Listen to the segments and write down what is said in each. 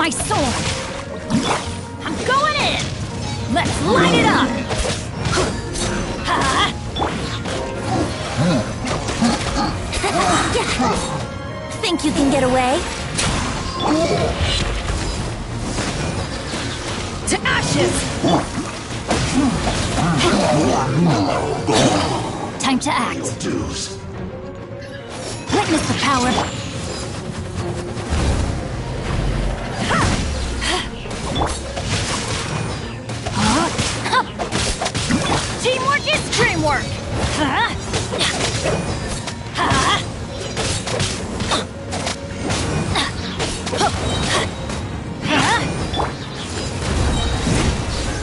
my sword! I'm going in! Let's light it up! Think you can get away? To ashes! Time to act. Witness the power. Teamwork is dreamwork!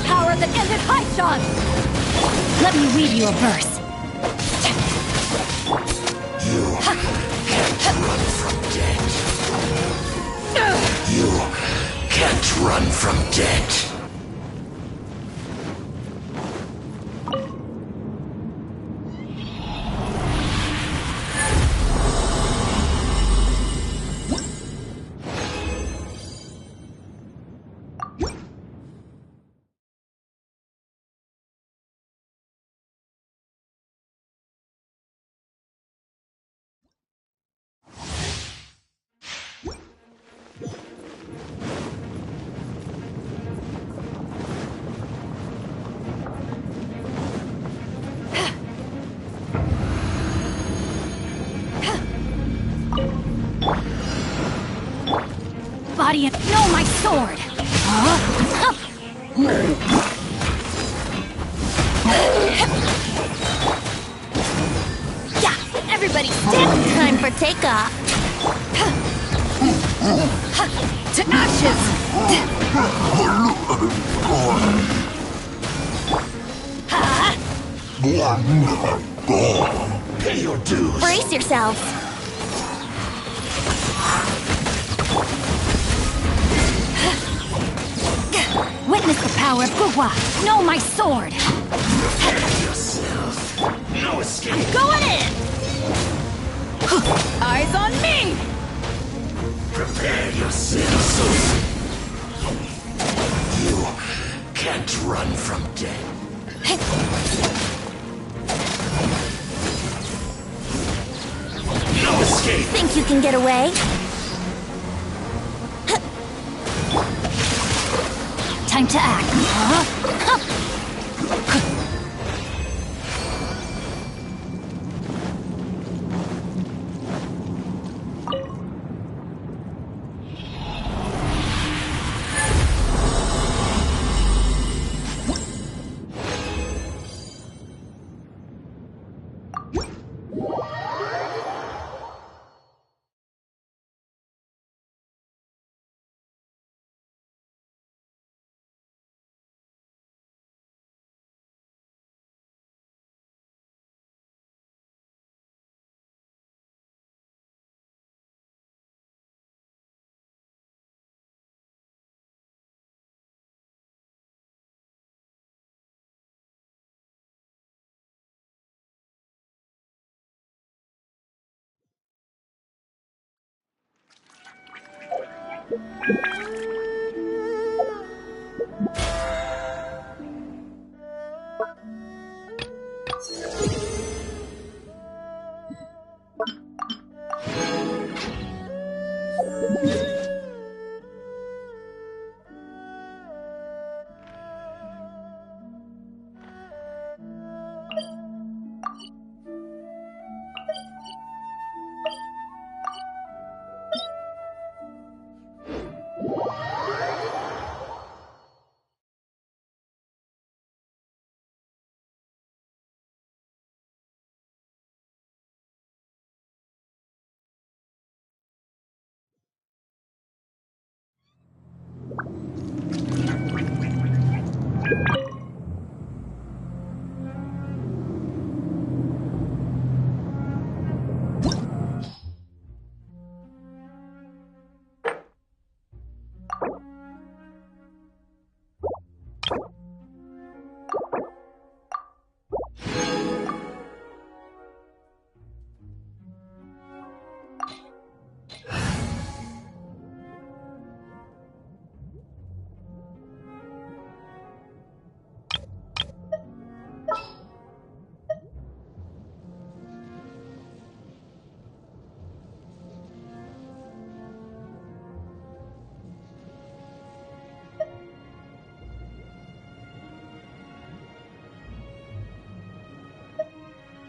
Power that ended high shot! Let me read you a verse. You can't run from death. You can't run from death. Body and no, my sword! Yeah, everybody stand! Time for takeoff. To ashes! Pay your dues. Brace yourselves. Witness the power of Gugwa! Know my sword! Prepare yourself. No escape. Going in! Eyes on me! Prepare yourself. You can't run from death. No escape. Think you can get away? Time to act.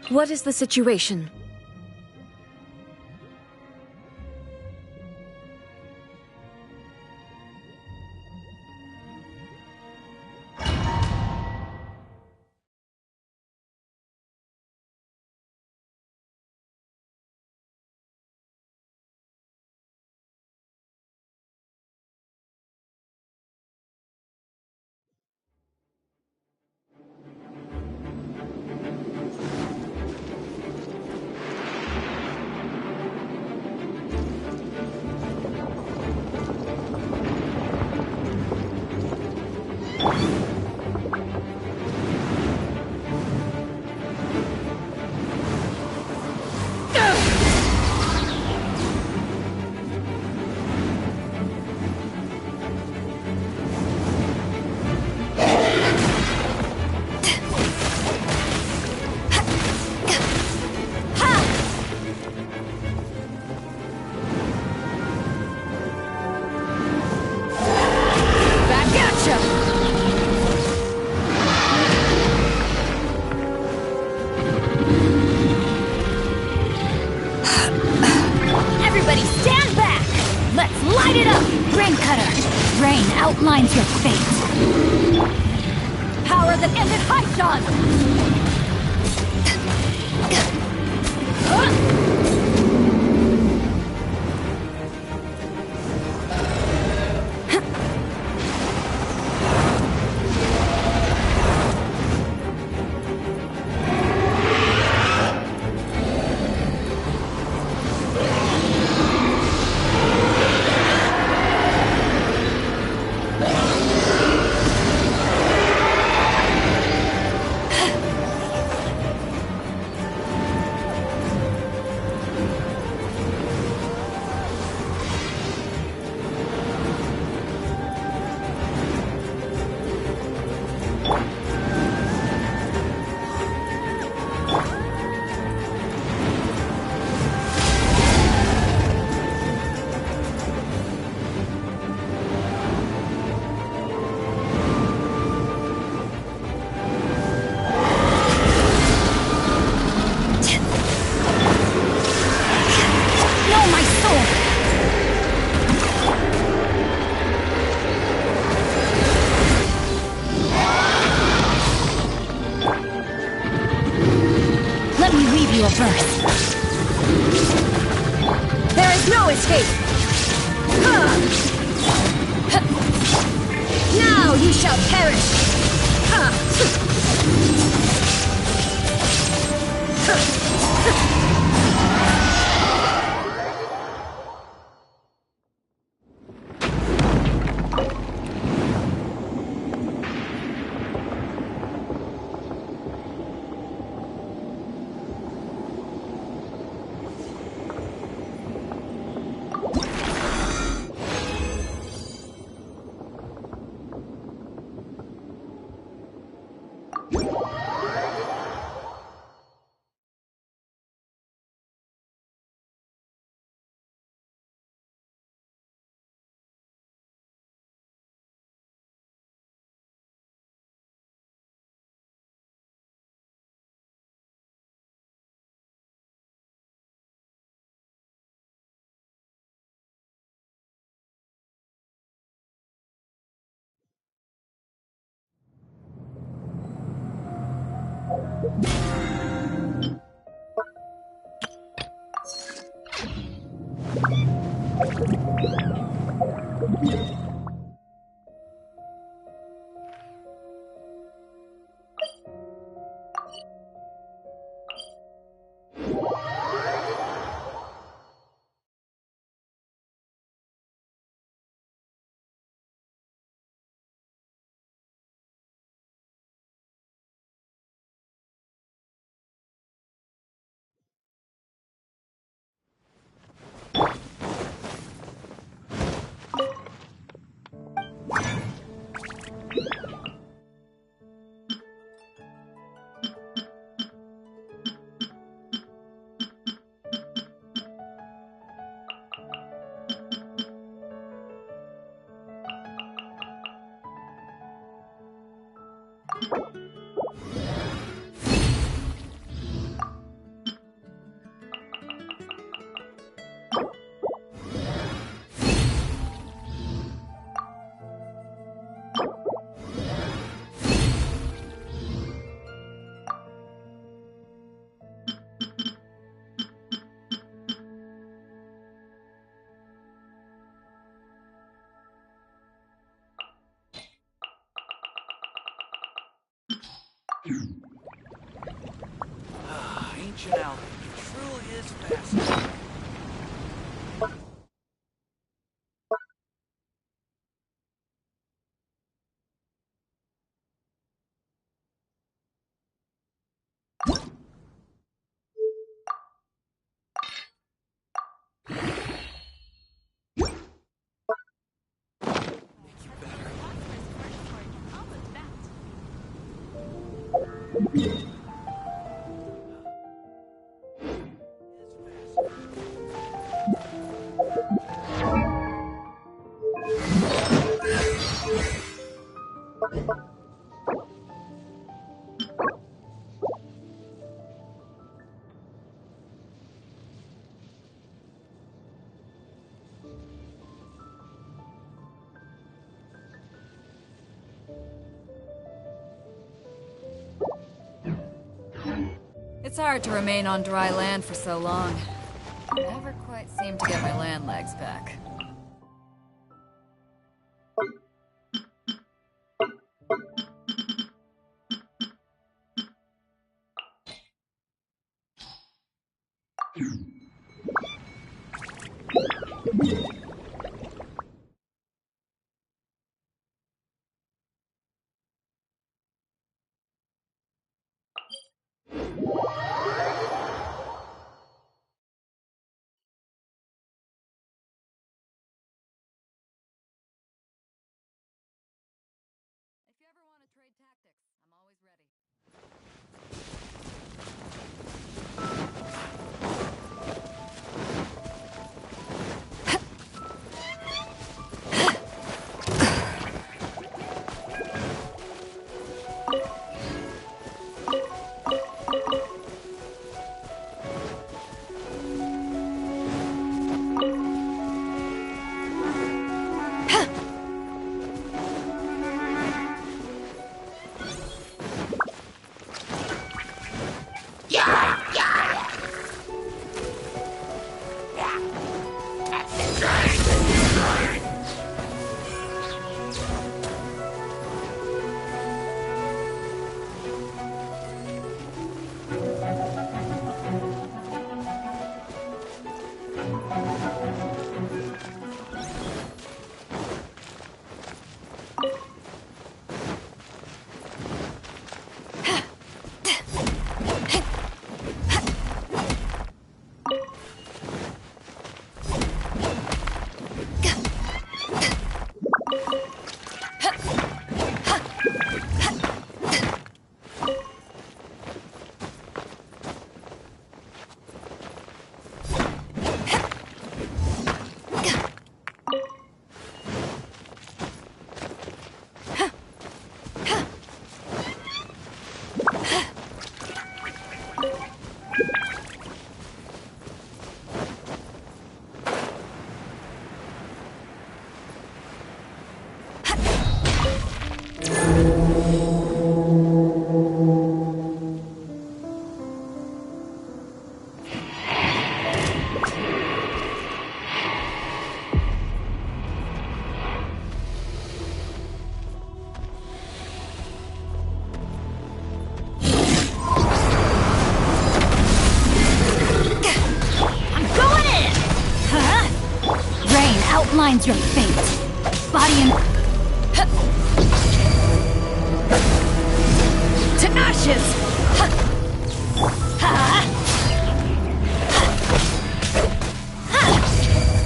What is the situation? Everybody stand back! Let's light it up! Rain Cutter! Rain outlines your fate! Power that ended Haishan! First. There is no escape! Now you shall perish! Ancient Alchemy truly is fascinating. It's hard to remain on dry land for so long. Never quite seem to get my land legs back. If you ever want to trade tactics, I'm always ready. Outlines your fate. Body and... to ashes!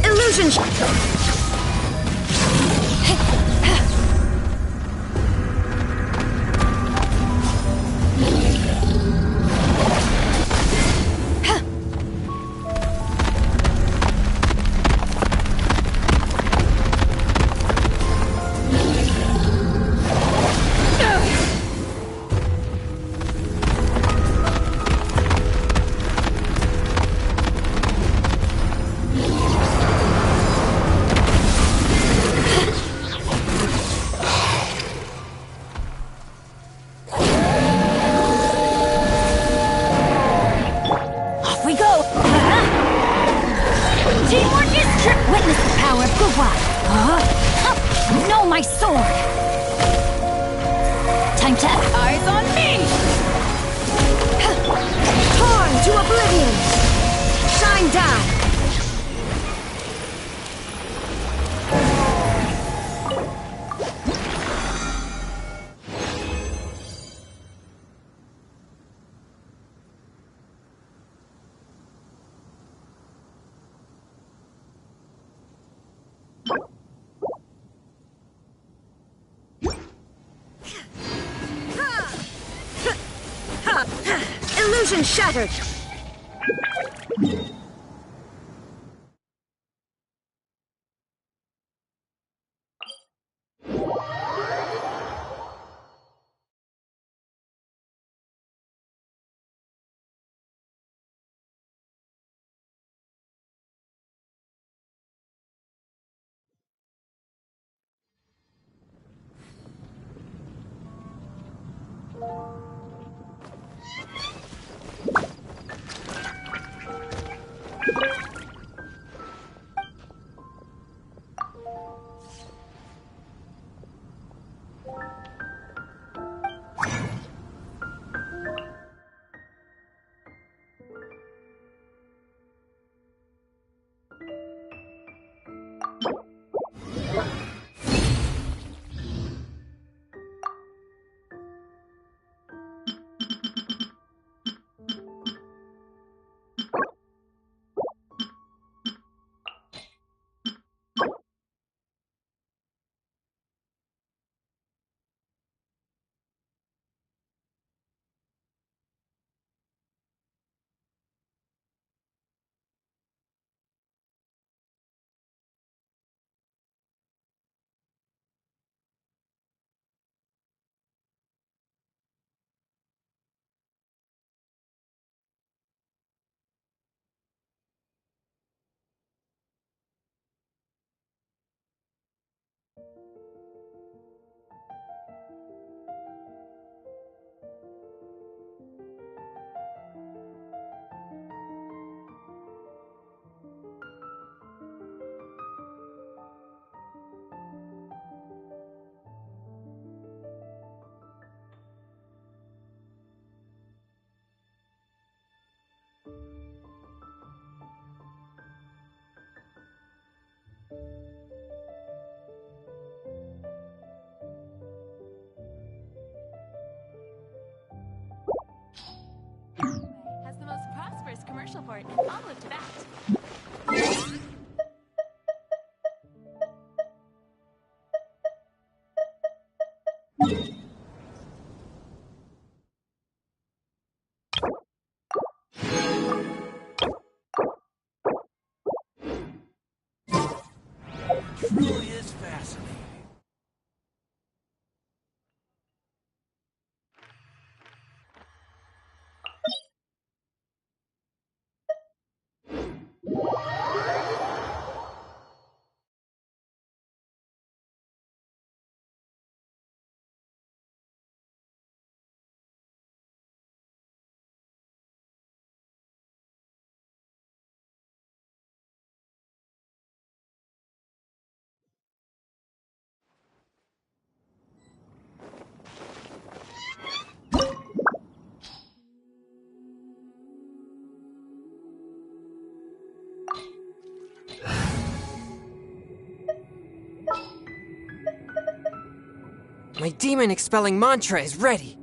Illusion... Teamwork is true! Witness the power of Guwa! Huh? Know my sword! Time to... Eyes on me! Going down! Illusion shattered! Has the most prosperous commercial port in all of Tibet. Truly is fascinating. My demon-expelling mantra is ready!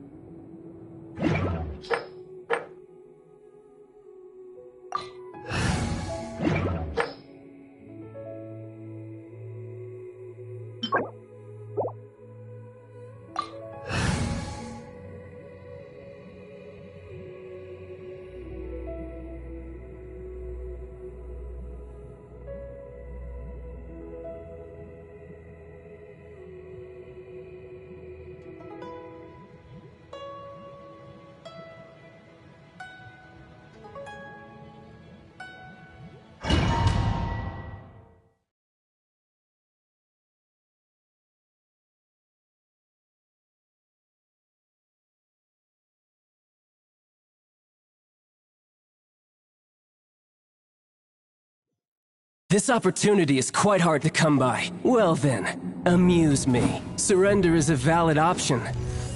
This opportunity is quite hard to come by. Well then, amuse me. Surrender is a valid option.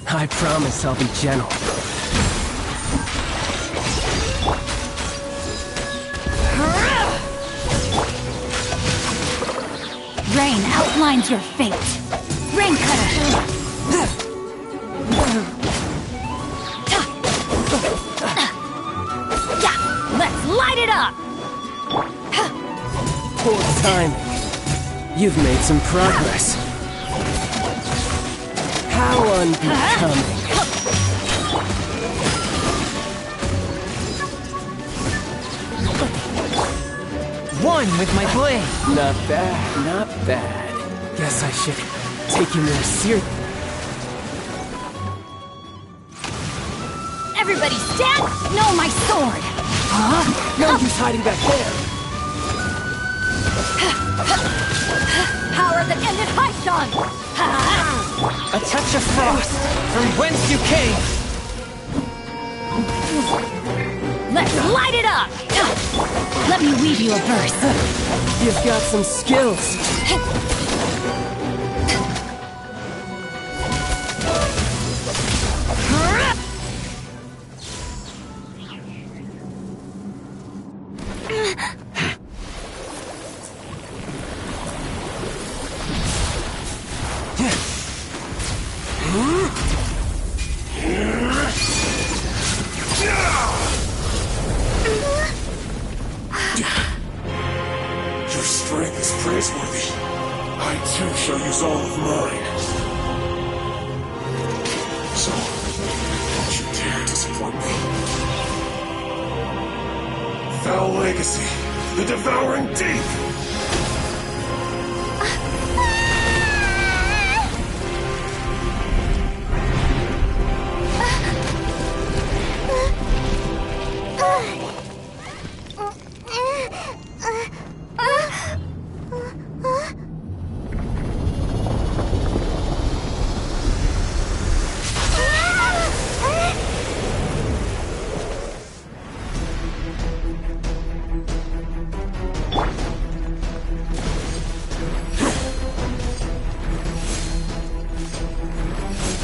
I promise I'll be gentle. Huh? outlines your fate. Rain cutter. Let's light it up! Poor timing. You've made some progress. How unbecoming. One with my blade. Not bad, not bad. Guess I should take you more seriously. Everybody stand! No, my sword! No use hiding back there. Power that ended Haishan! A touch of frost from whence you came. Let's light it up! Let me weave you a verse. You've got some skills. Your strength is praiseworthy. I too shall use all of mine. So, don't you dare disappoint me. Foul legacy, the devouring deep!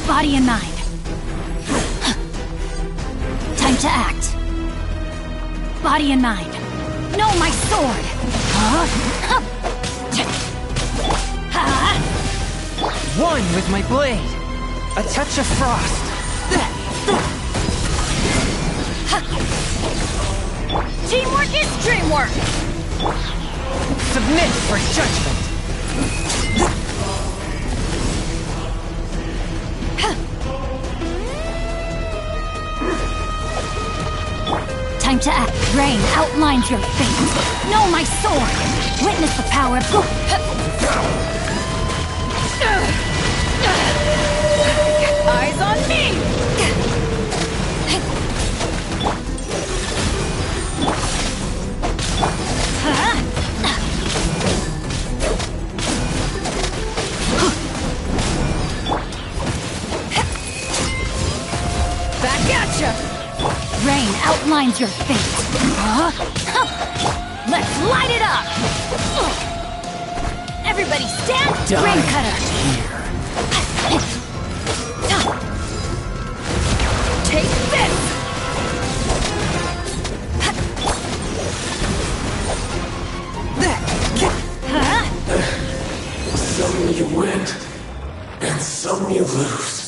Body and mind. Time to act. Body and mind. No, my sword! One with my blade. A touch of frost. Teamwork is dreamwork! Submit for judgment. Time to act. Rain outlines your fate. No, my sword! Witness the power of... Eyes on me! Back at ya! Rain outlines your fate. Let's light it up! Everybody stand! Rain cutter! Take this! Some you win, and some you lose.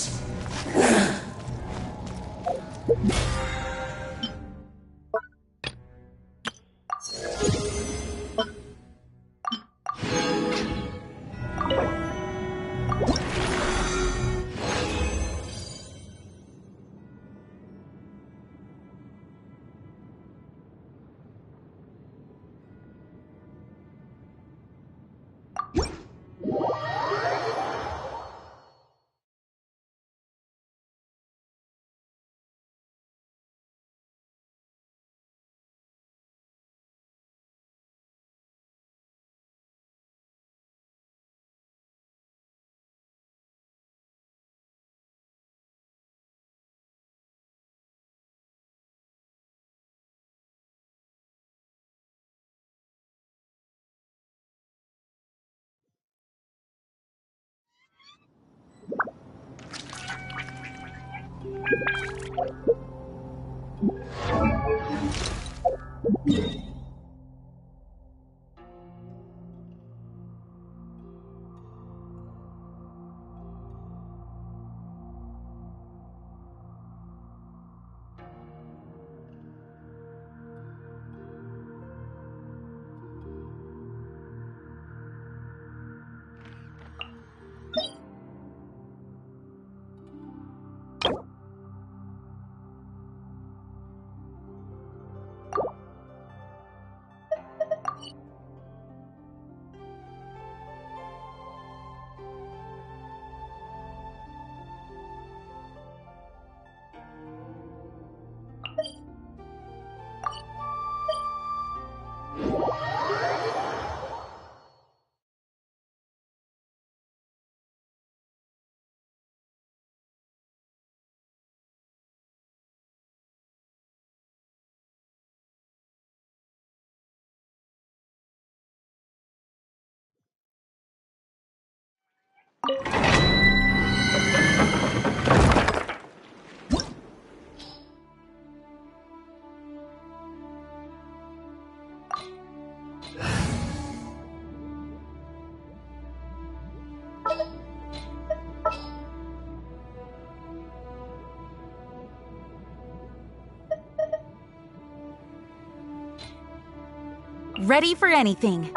Ready for anything.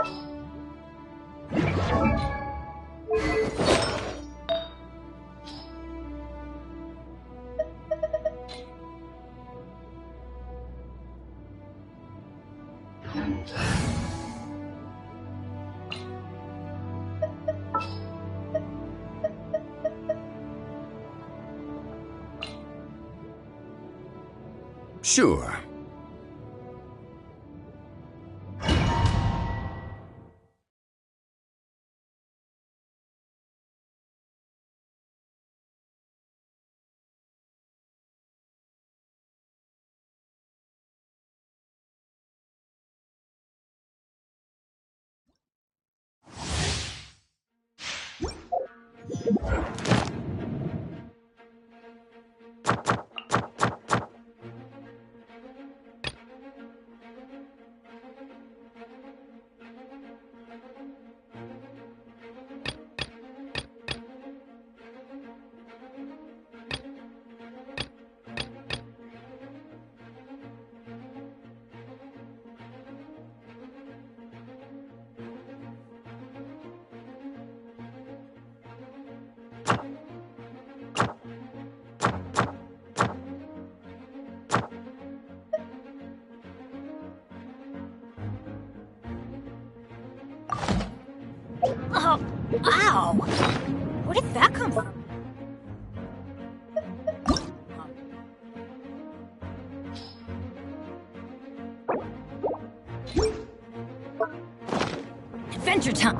Sure. Oh, ow! Where did that come from? Adventure time!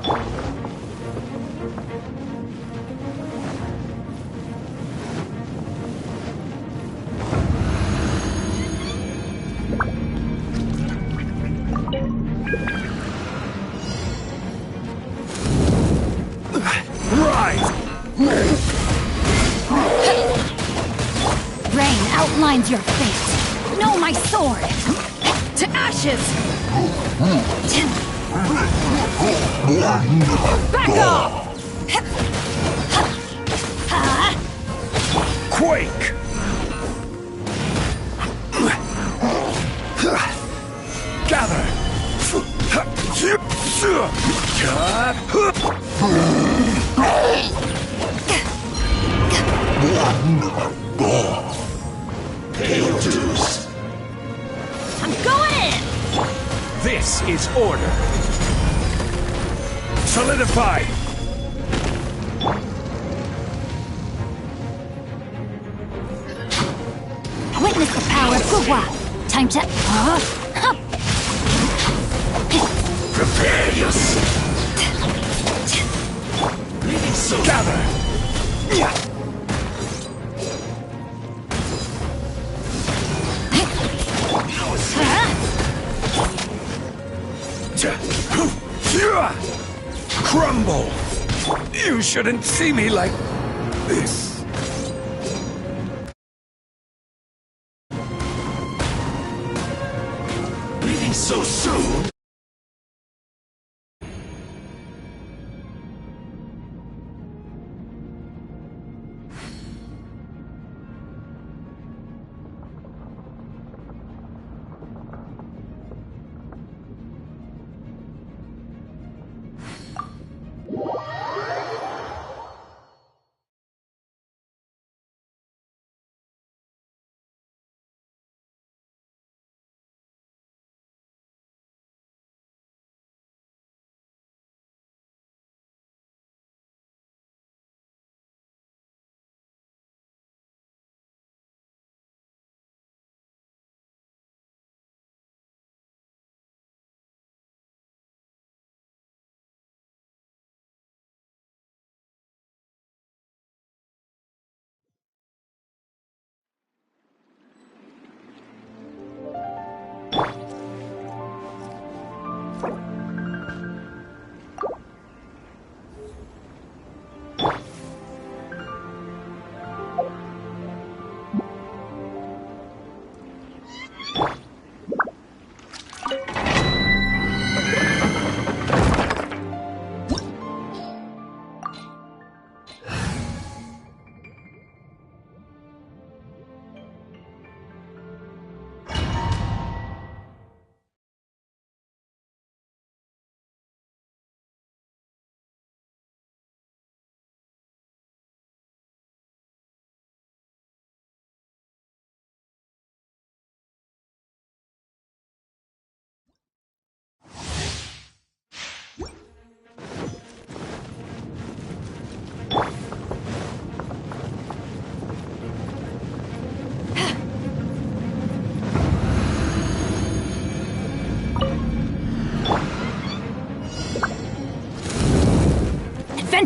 Rain outlines your fate. Know my sword! To ashes! Back off! Quake! Gather! Hail Deuce! I'm going in! This is order. Solidify! Witness the power of Gugwa! Time to... Prepare yourself! Gather! Crumble! You shouldn't see me like this. Leaving so soon?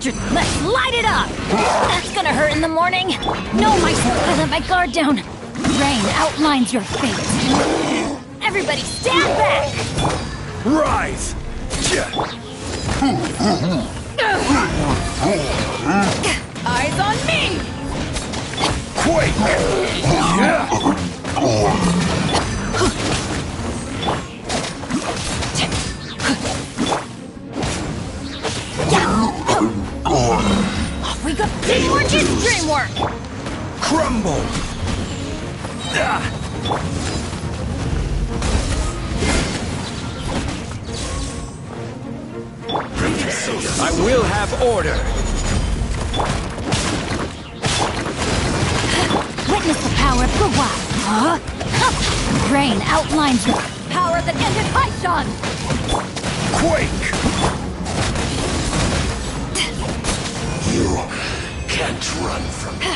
Let's light it up! That's gonna hurt in the morning. No, I let my guard down. Rain outlines your fate. Everybody stand back! Rise! Eyes on me! Quake! Off we go! Teamwork is dreamwork! Crumble! I will have order. Witness the power of Guwa! Rain outlines your power that ended Haishan! Quake! You can't run from me.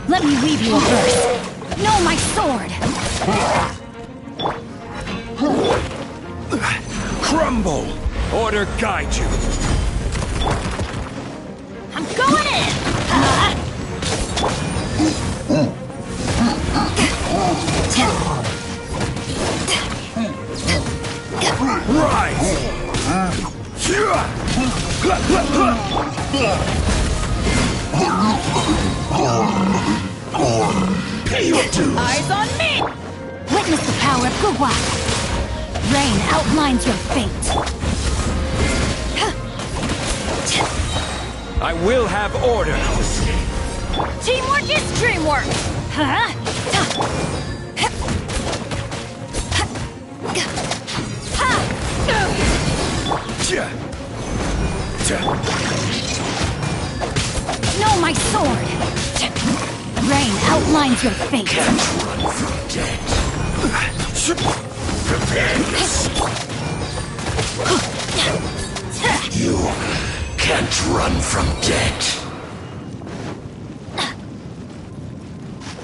Let me weave you a verse. No, my sword! Crumble! Order guide you. I'm going in! Rise! Pay your dues! Eyes on me! Witness the power of Guwa! Rain outlines your fate. I will have order. Teamwork is dreamwork! Huh? No, my sword! Rain outlines your fate. Run from death. Prepare yourself. You can't run from death.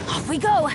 Off we go!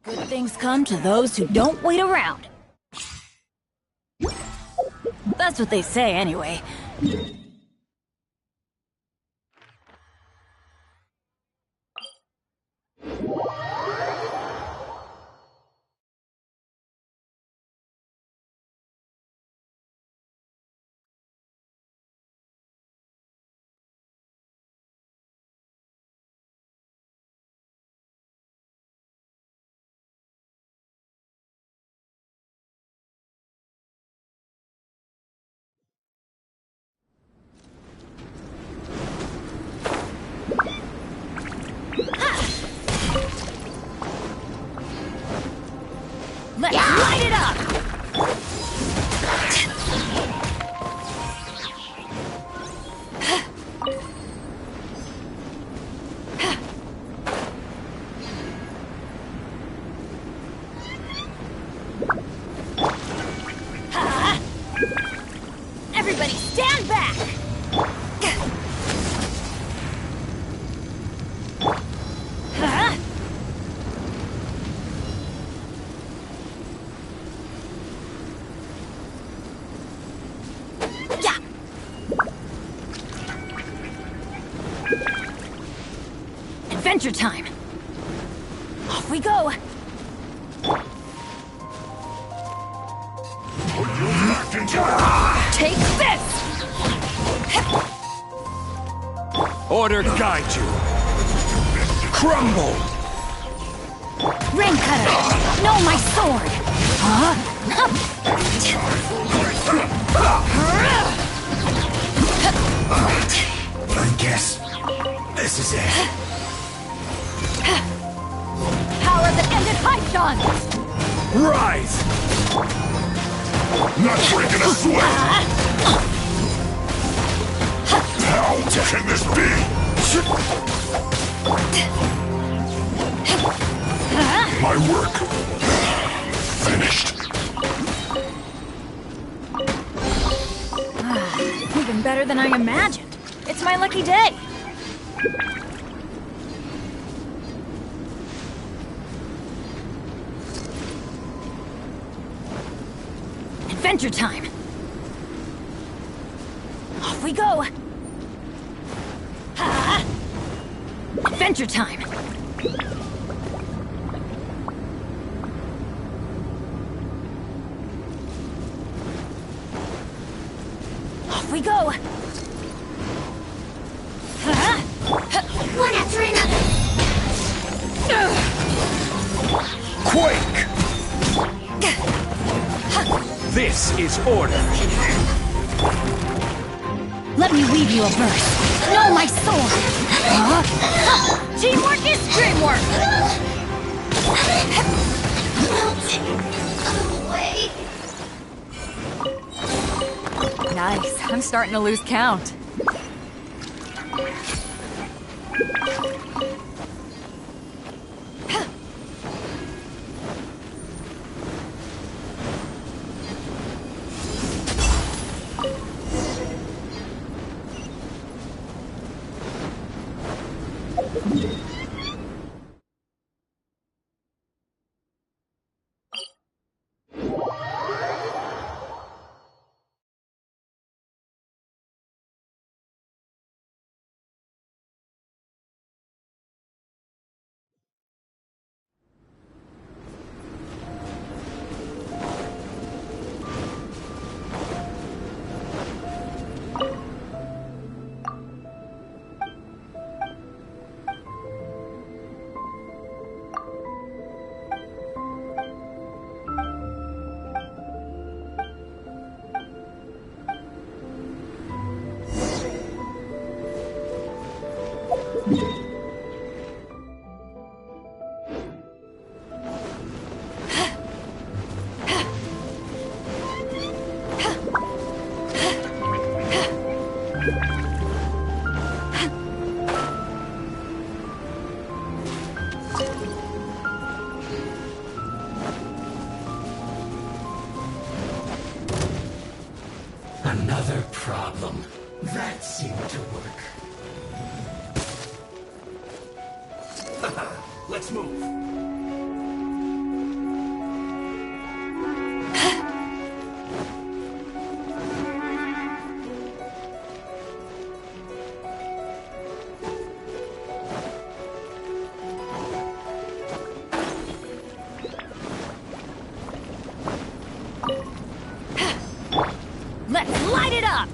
Good things come to those who don't wait around. That's what they say, anyway. Let's light it up! Everybody stand back! Adventure time! Off we go! Take this! Order guide you. Crumble! Rain cutter! No, my sword! I guess this is it. Power that ended Python! Rise! Not breaking a sweat! How can this be? My work finished. Even better than I imagined. It's my lucky day. Adventure time! Off we go! Adventure time! Off we go! One after another! Quake! This is order. Let me weave you a verse. Know my sword. Teamwork is dreamwork. Nice. I'm starting to lose count. Another problem. That seemed to work. Let's move. Let's light it up!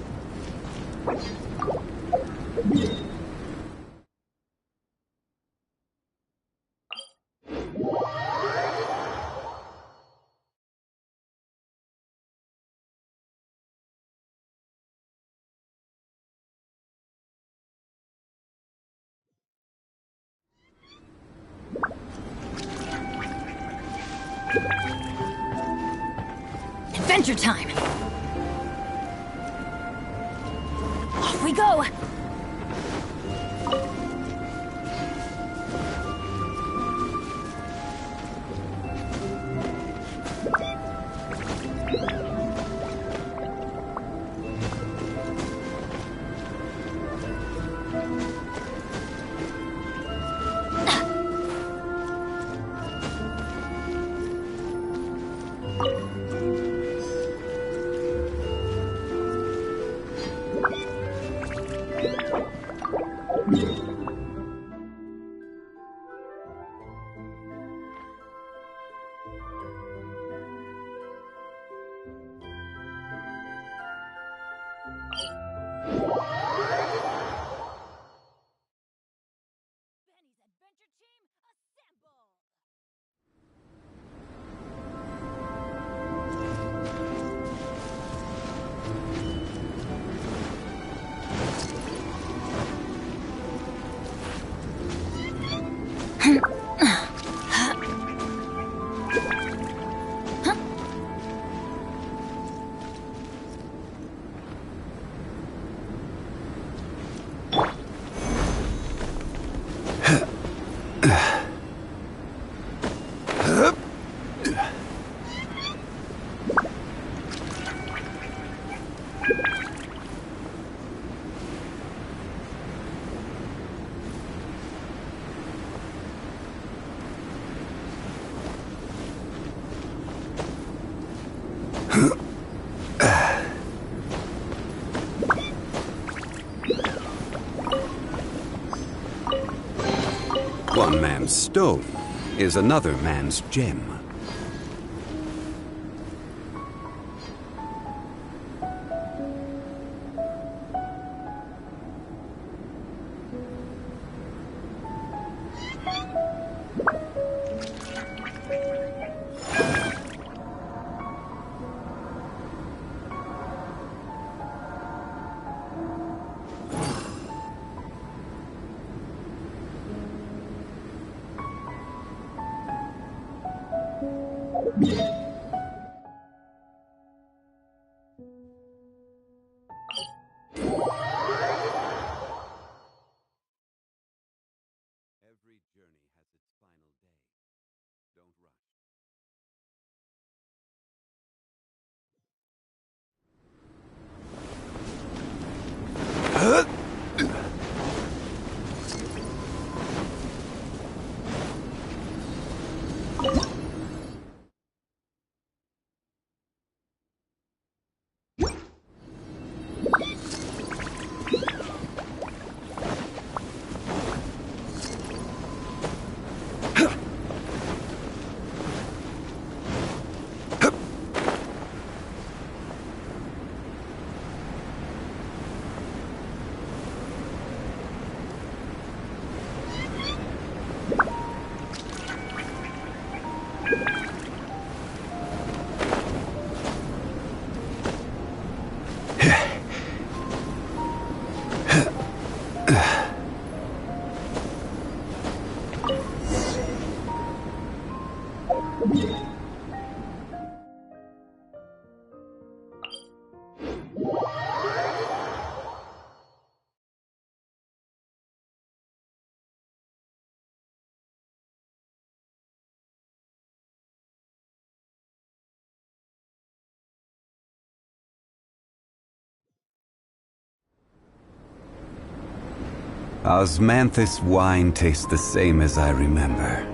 Adventure time! Off we go! One man's stone is another man's gem. Osmanthus wine tastes the same as I remember.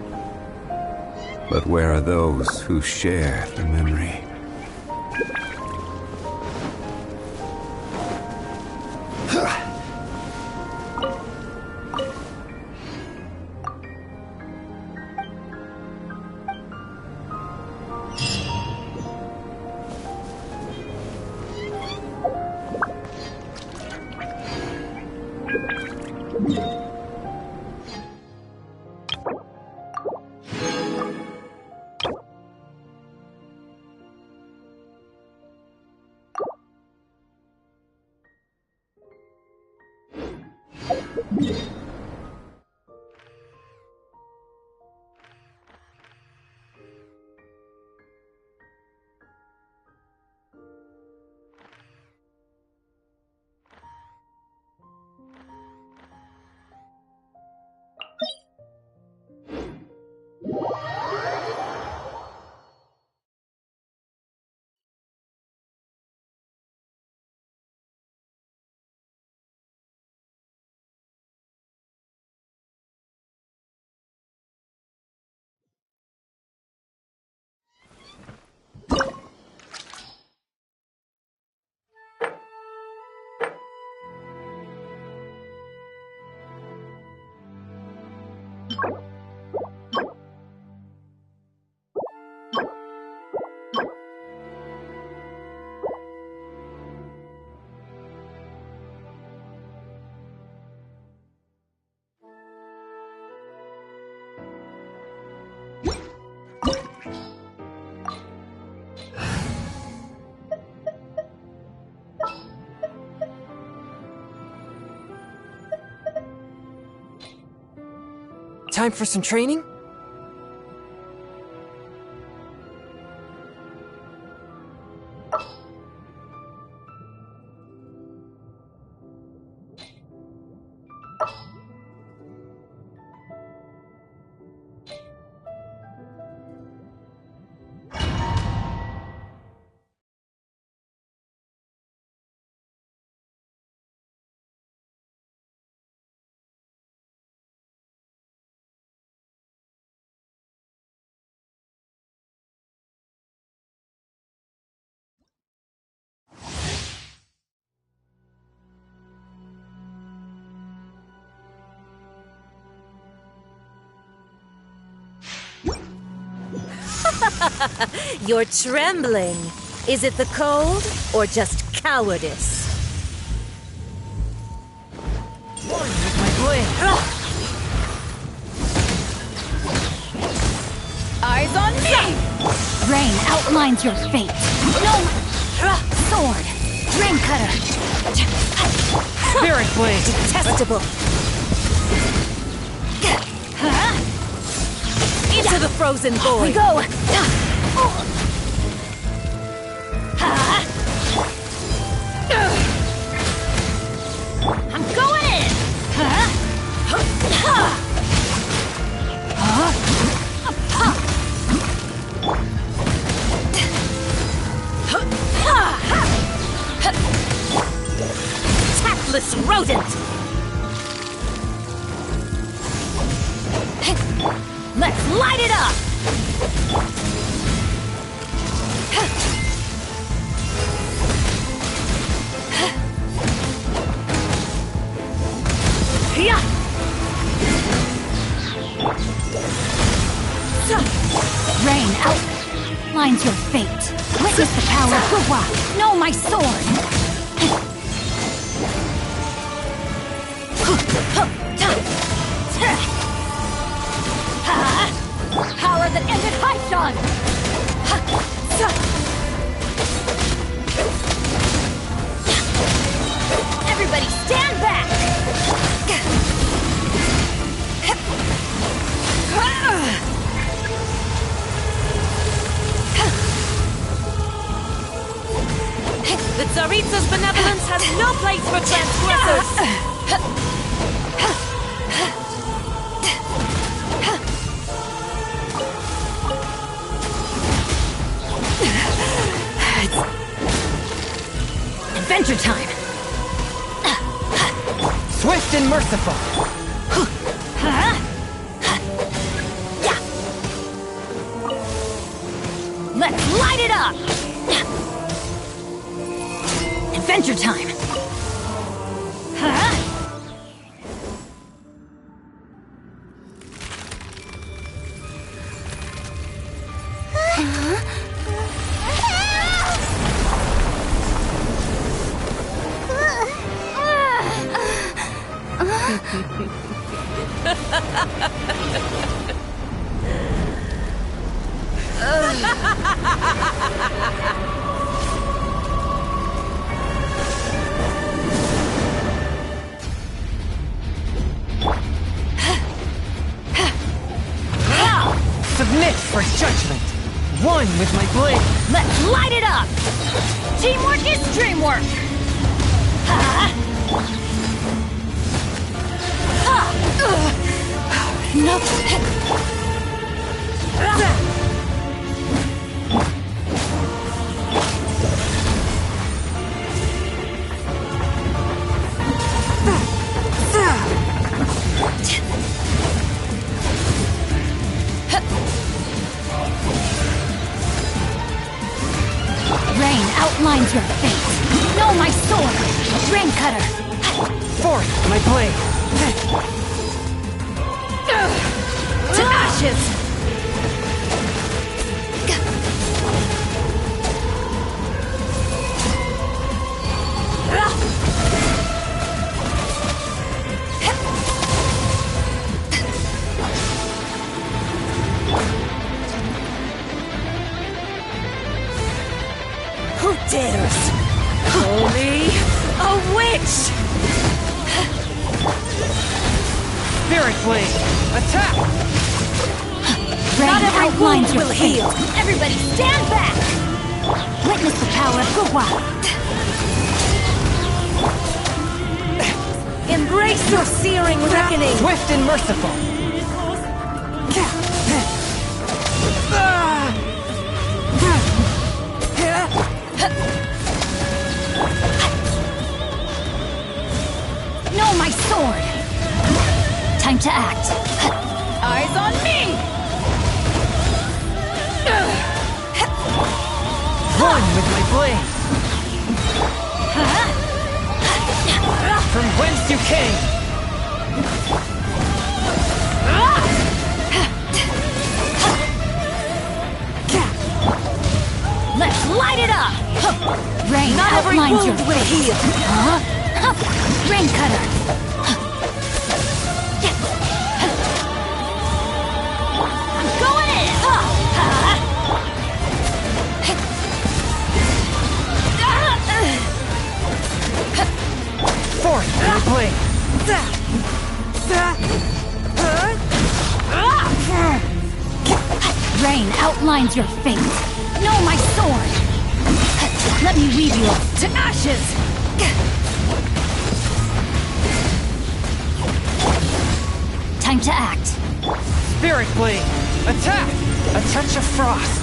But where are those who share the memory? Time for some training? You're trembling. Is it the cold or just cowardice? With my blade. Eyes on me! Rain outlines your fate. No! Sword! Dream cutter! Spirit blade. Detestable. Into the frozen void. We go! I'm going in! useless rodent! Let's light it up! Rain outlines your fate. Witness the power of Gua. Know my sword. Power that ended Haishan! Everybody stand back! The Tsaritsa's benevolence has no place for transgressors! Adventure time! Swift and merciful! Let's light it up! Adventure time! Submit for judgment! One with my blade! Let's light it up! Teamwork is dreamwork! No! Rain outlines your fate. Know my sword! Rain cutter! Forth, my blade! To ashes! Who dares call me a witch? Spirit blade! Attack! Rain Not every outlines wound your will fate. heal. Everybody stand back! Witness the power of Gua. Embrace your searing reckoning! Swift and merciful! Know my sword! Time to act. Eyes on me! One with my blade! From whence you came! Let's light it up! Rain Not every outlines your wound will fate. heal! Rain cutter! I'm going in! Forth, my blade! Rain outlines your fate. Know my sword! Let me weave you to ashes! Time to act. Spirit blade! Attack! A touch of frost!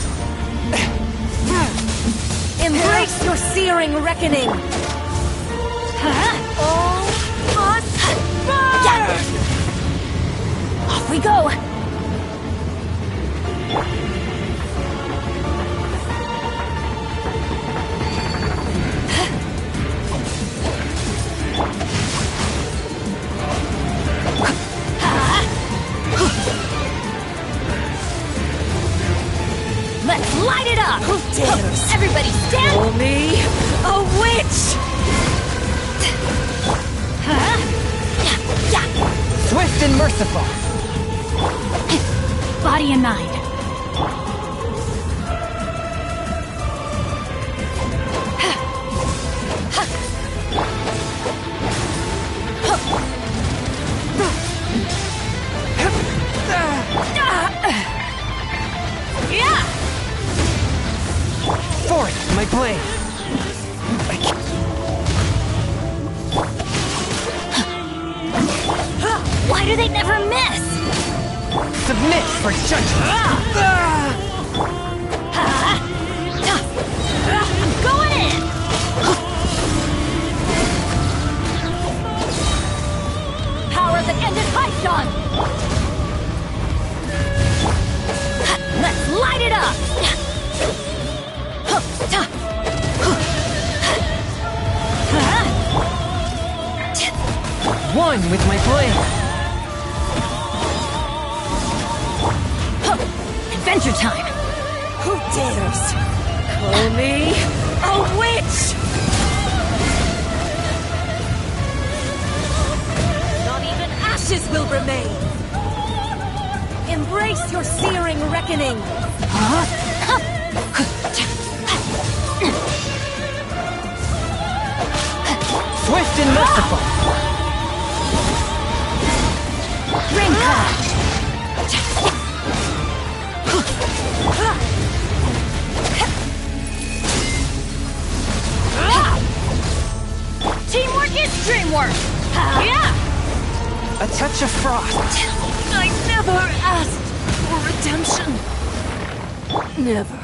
Embrace your searing reckoning! All we go! Let's light it up! Who dares? Everybody stand! Call me a witch! Swift and merciful. Body and mind. Yeah! Forth, my blade. Why do they never miss? Submit for judgment. I'm going in! Power that ended Python! Let's light it up! One with my blade. Adventure time! Who dares? Call me a witch! Not even ashes will remain! Embrace your searing reckoning! Swift and merciful. Ring cut! Teamwork is dreamwork! Yeah! A touch of frost. I never asked for redemption. Never.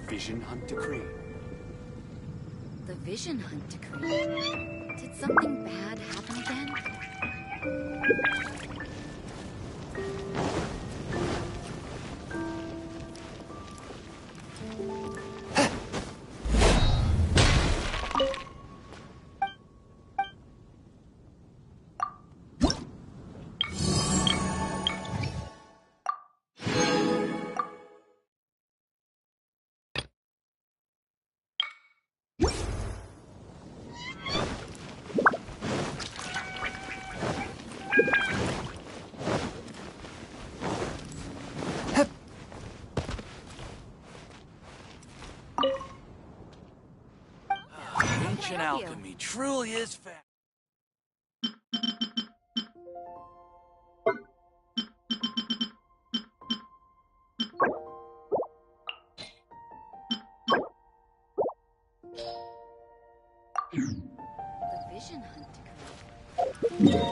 Vision Hunt Decree. The Vision Hunt Decree? Did something bad happen again? Ancient alchemy truly is fast. Welcome.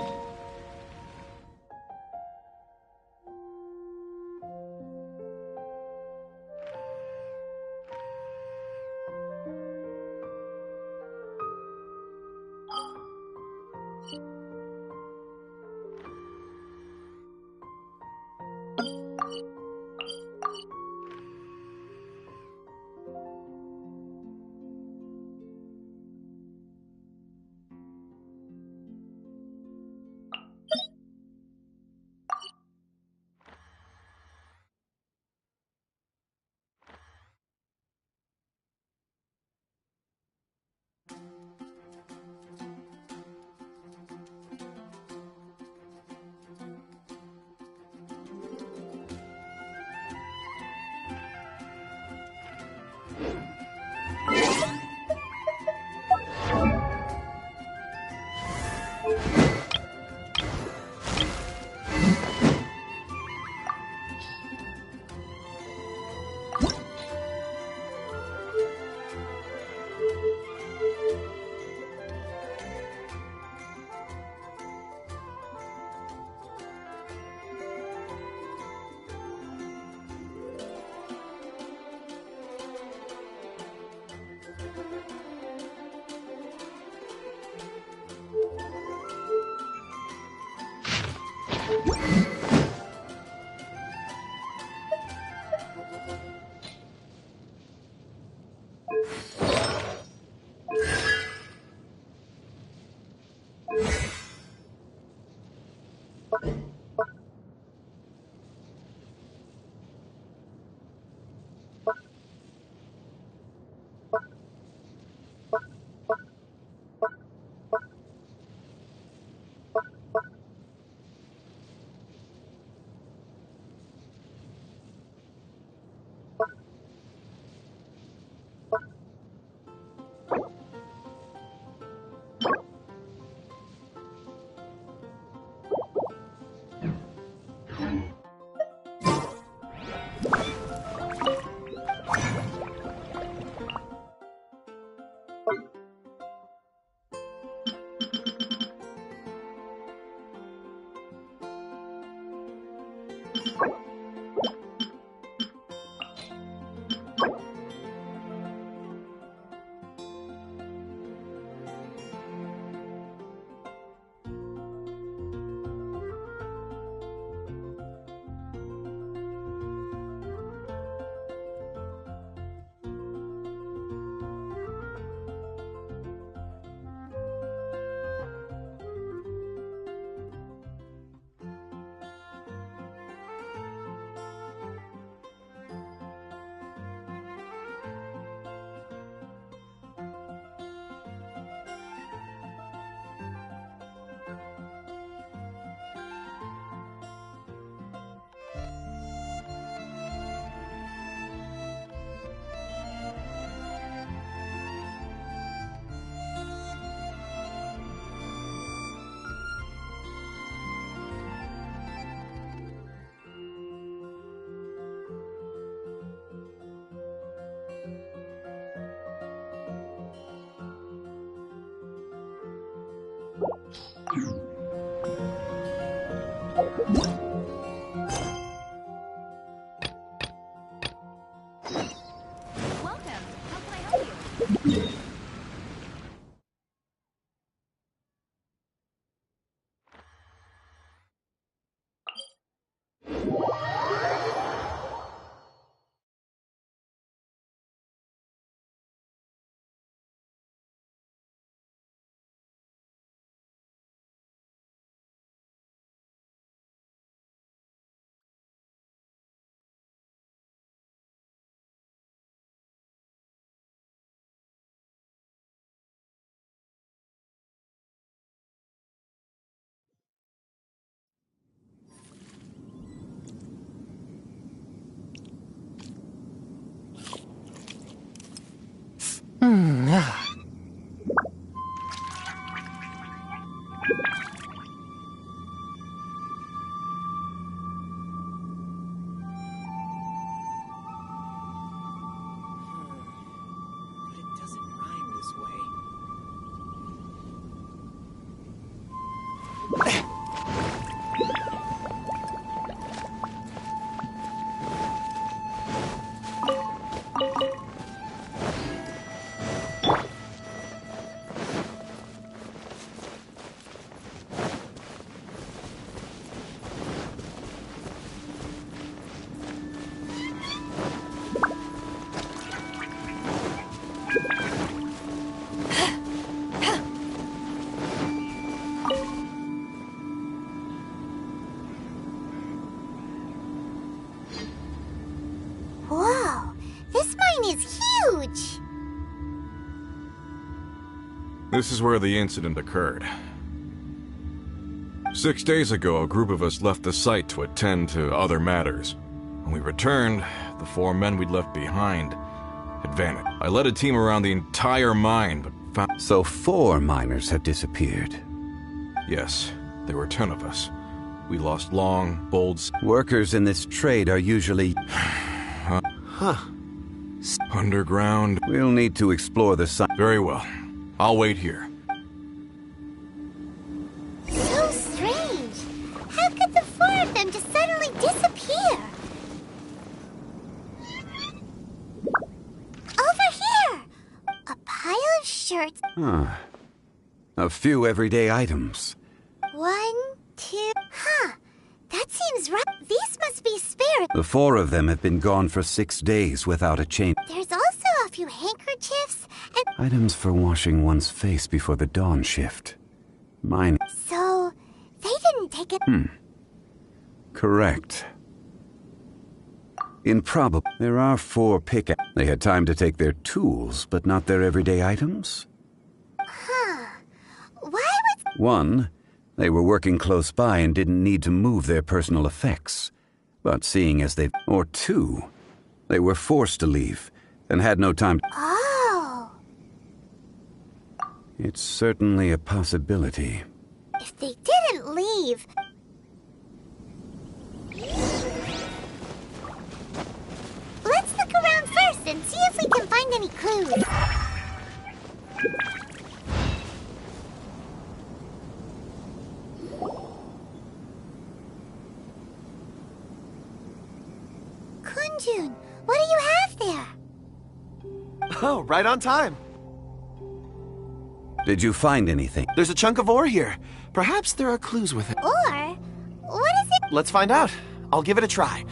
How can I help you? But it doesn't rhyme this way. This is where the incident occurred. 6 days ago, a group of us left the site to attend to other matters. When we returned, the 4 men we'd left behind had vanished. I led a team around the entire mine, but found... So 4 miners have disappeared. Yes, there were 10 of us. We lost long, bold... Workers in this trade are usually... Underground. We'll need to explore the site. Very well. I'll wait here. So strange. How could the 4 of them just suddenly disappear? Over here! A pile of shirts. A few everyday items. 1, 2... That seems right. These must be spared. The 4 of them have been gone for 6 days without a change. There's also a few handkerchiefs and... Items for washing one's face before the dawn shift. Mine. So, they didn't take it... Correct. Improbable. There are 4 pickaxes. They had time to take their tools, but not their everyday items? Why would... 1, they were working close by and didn't need to move their personal effects. But seeing as they... Or 2, they were forced to leave and had no time... Oh! It's certainly a possibility. If they didn't leave... Let's look around first and see if we can find any clues. Kunjun, what do you have there? Oh, right on time. Did you find anything? There's a chunk of ore here. Perhaps there are clues with it. Ore? What is it? Let's find out. I'll give it a try.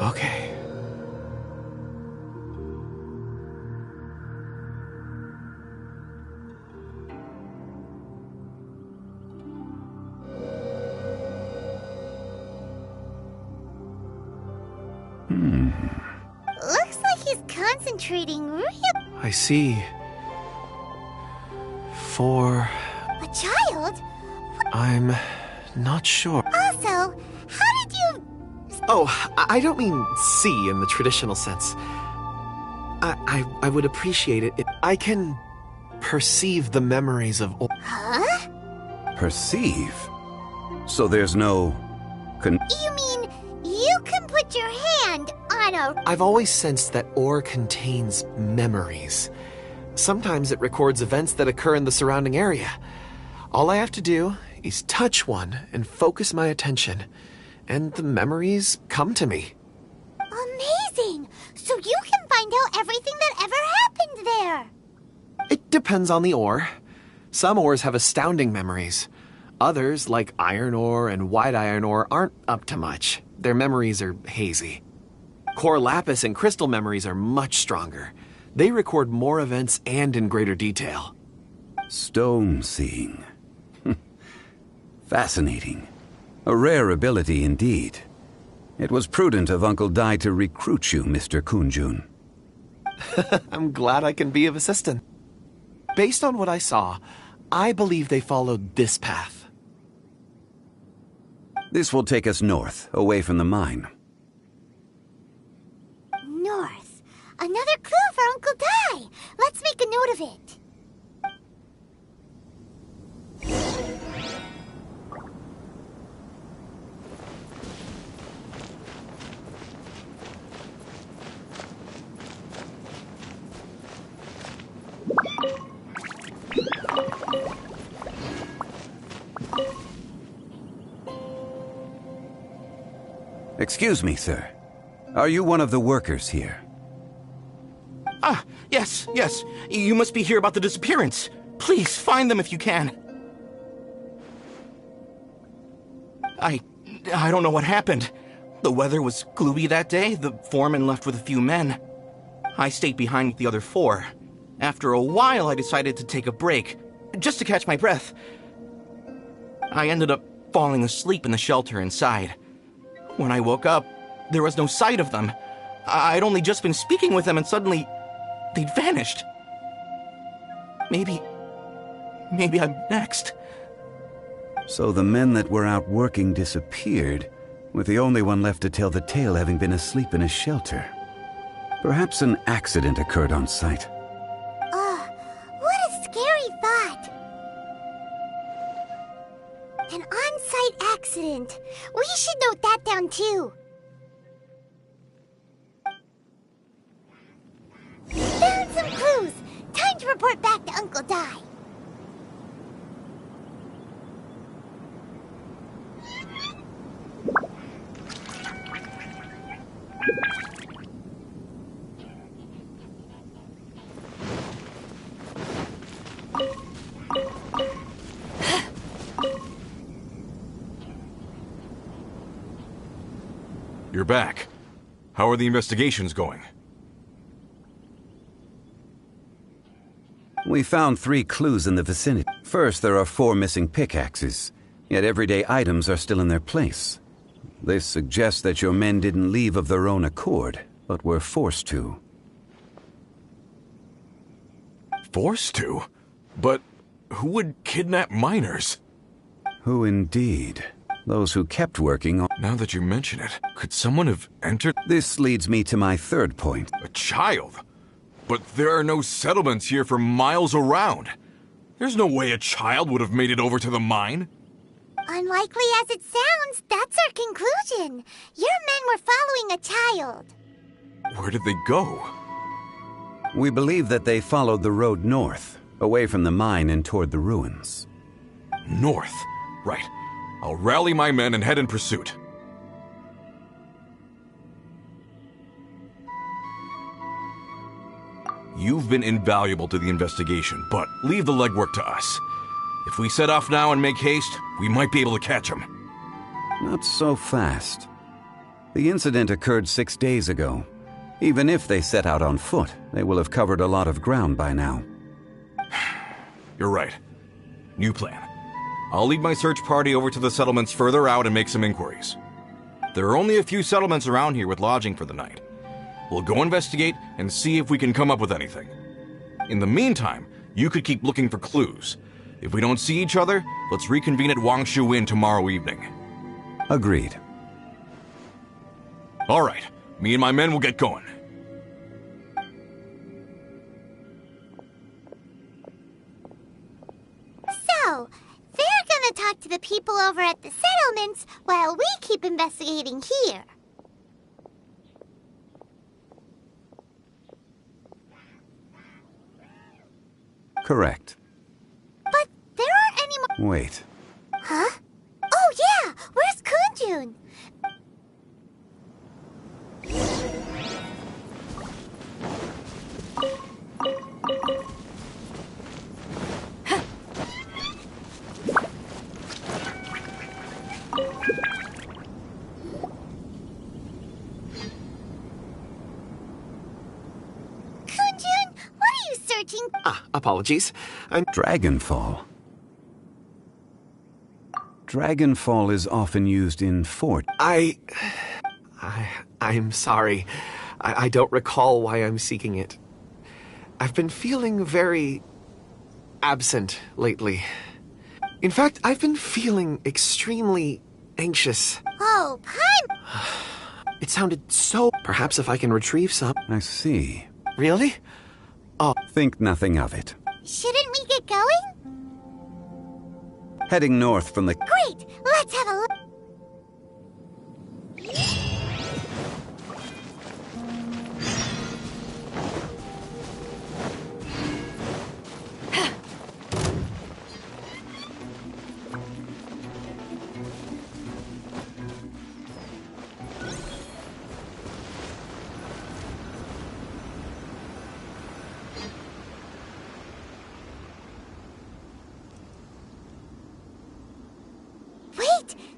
Okay. Looks like he's concentrating real... I see. 4... A child? I'm not sure. Also, how did you... Oh, I don't mean see in the traditional sense. I would appreciate it if I can perceive the memories of... Huh? Perceive? So there's no... You mean you can put your hand on a... I've always sensed that ore contains memories. Sometimes it records events that occur in the surrounding area. All I have to do is touch one and focus my attention, and the memories come to me. Amazing! So you can find out everything that ever happened there. It depends on the ore. Some ores have astounding memories. Others, like iron ore and white iron ore, aren't up to much. Their memories are hazy. Core lapis and crystal memories are much stronger. They record more events and in greater detail. Stone seeing. Fascinating. A rare ability indeed. It was prudent of Uncle Dai to recruit you, Mr. Kunjun. I'm glad I can be of assistance. Based on what I saw, I believe they followed this path. This will take us north, away from the mine. North. Another clue for Uncle Dai. Let's make a note of it. Excuse me, sir. Are you one of the workers here? Ah, yes. You must be here about the disappearance. Please, find them if you can. I don't know what happened. The weather was gloomy that day. The foreman left with a few men. I stayed behind with the other 4. After a while, I decided to take a break, just to catch my breath. I ended up falling asleep in the shelter inside. When I woke up, there was no sight of them. I'd only just been speaking with them and suddenly they'd vanished. Maybe I'm next. So the men that were out working disappeared, with the only one left to tell the tale having been asleep in a shelter. Perhaps an accident occurred on site. What a scary thought. An on-site accident. We should note that down too. Found some clues. Time to report back to Uncle Di. You're back. How are the investigations going? We found 3 clues in the vicinity. First, there are 4 missing pickaxes, yet everyday items are still in their place. This suggests that your men didn't leave of their own accord, but were forced to. Forced to? But who would kidnap miners? Who indeed? Those who kept working on... Now that you mention it, could someone have entered? This leads me to my third point. A child? But there are no settlements here for miles around. There's no way a child would have made it over to the mine. Unlikely as it sounds, that's our conclusion. Your men were following a child. Where did they go? We believe that they followed the road north, away from the mine and toward the ruins. North? Right. I'll rally my men and head in pursuit. You've been invaluable to the investigation, but leave the legwork to us. If we set off now and make haste, we might be able to catch them. Not so fast. The incident occurred 6 days ago. Even if they set out on foot, they will have covered a lot of ground by now. You're right. New plan. I'll lead my search party over to the settlements further out and make some inquiries. There are only a few settlements around here with lodging for the night. We'll go investigate and see if we can come up with anything. In the meantime, you could keep looking for clues. If we don't see each other, let's reconvene at Wangshu Inn tomorrow evening. Agreed. All right. Me and my men will get going. So, they're gonna talk to the people over at the settlements while we keep investigating here. Correct. But there aren't any more... Wait. Huh? Oh yeah! Where's Kunjun? Apologies. Dragonfall. Dragonfall is often used in fort. I'm sorry. I don't recall why I'm seeking it. I've been feeling very absent lately. In fact, I've been feeling extremely anxious. Oh, Paimon! It sounded so... Perhaps if I can retrieve some... I see. Really? Oh. Think nothing of it. Shouldn't we get going? Heading north from the... Great! Let's have a look.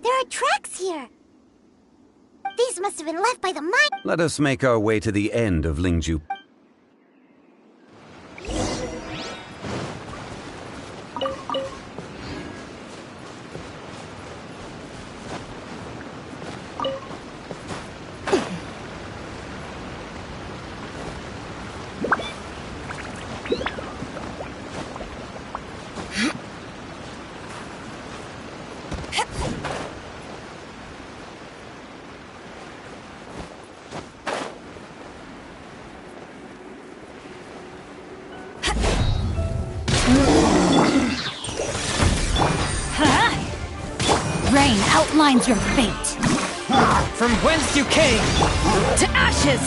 There are tracks here. These must have been left by the mine. Let us make our way to the end of Lingju. Rain outlines your fate. From whence you came! To ashes!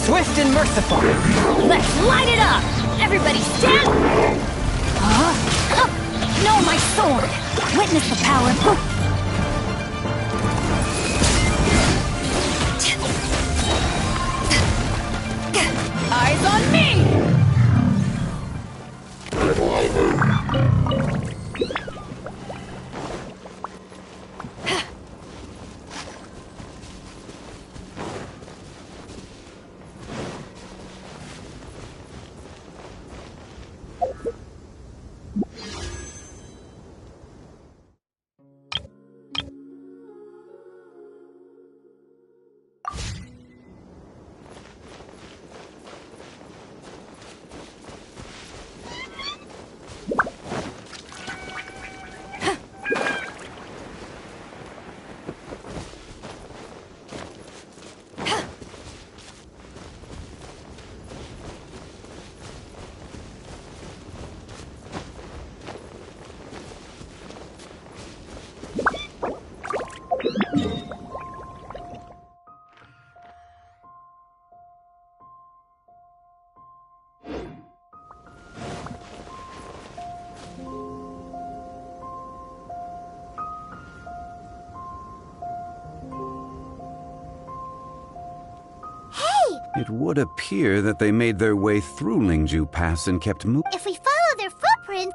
Swift and merciful! Let's light it up! Everybody stand! No, my sword! Witness the power of... Eyes on me! It would appear that they made their way through Lingju Pass and kept moving. If we follow their footprints...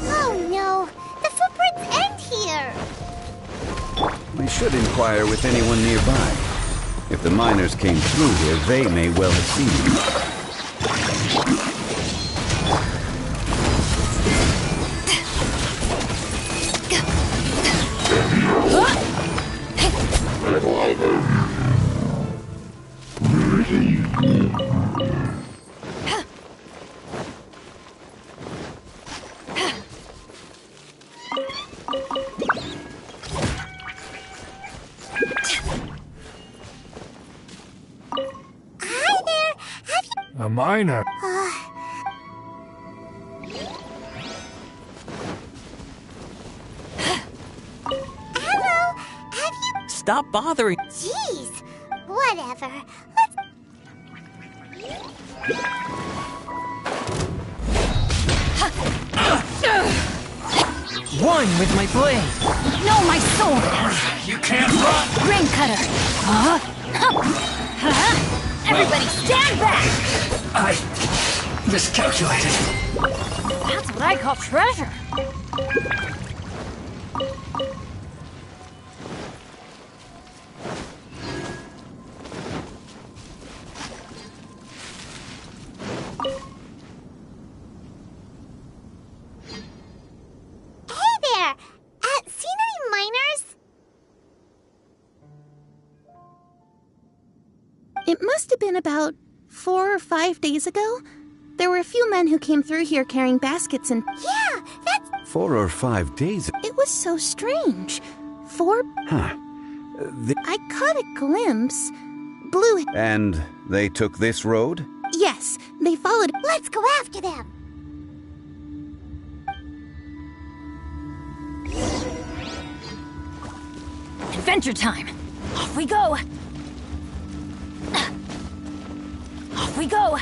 Oh no! The footprints end here! We should inquire with anyone nearby. If the miners came through here, they may well have seen you. A miner. Hello, have you... Stop bothering. Jeez, whatever. One with my blade. No, my sword! You can't run! Rain cutter! Everybody stand back! I miscalculated. That's what I call treasure! Hey there! Seen any miners? It must have been about 4 or 5 days ago. There were a few men who came through here carrying baskets and... Yeah, that's... 4 or 5 days. It was so strange. Huh. I caught a glimpse. Blue... And they took this road? Yes, they followed... Let's go after them! Adventure time! Off we go! Off we go!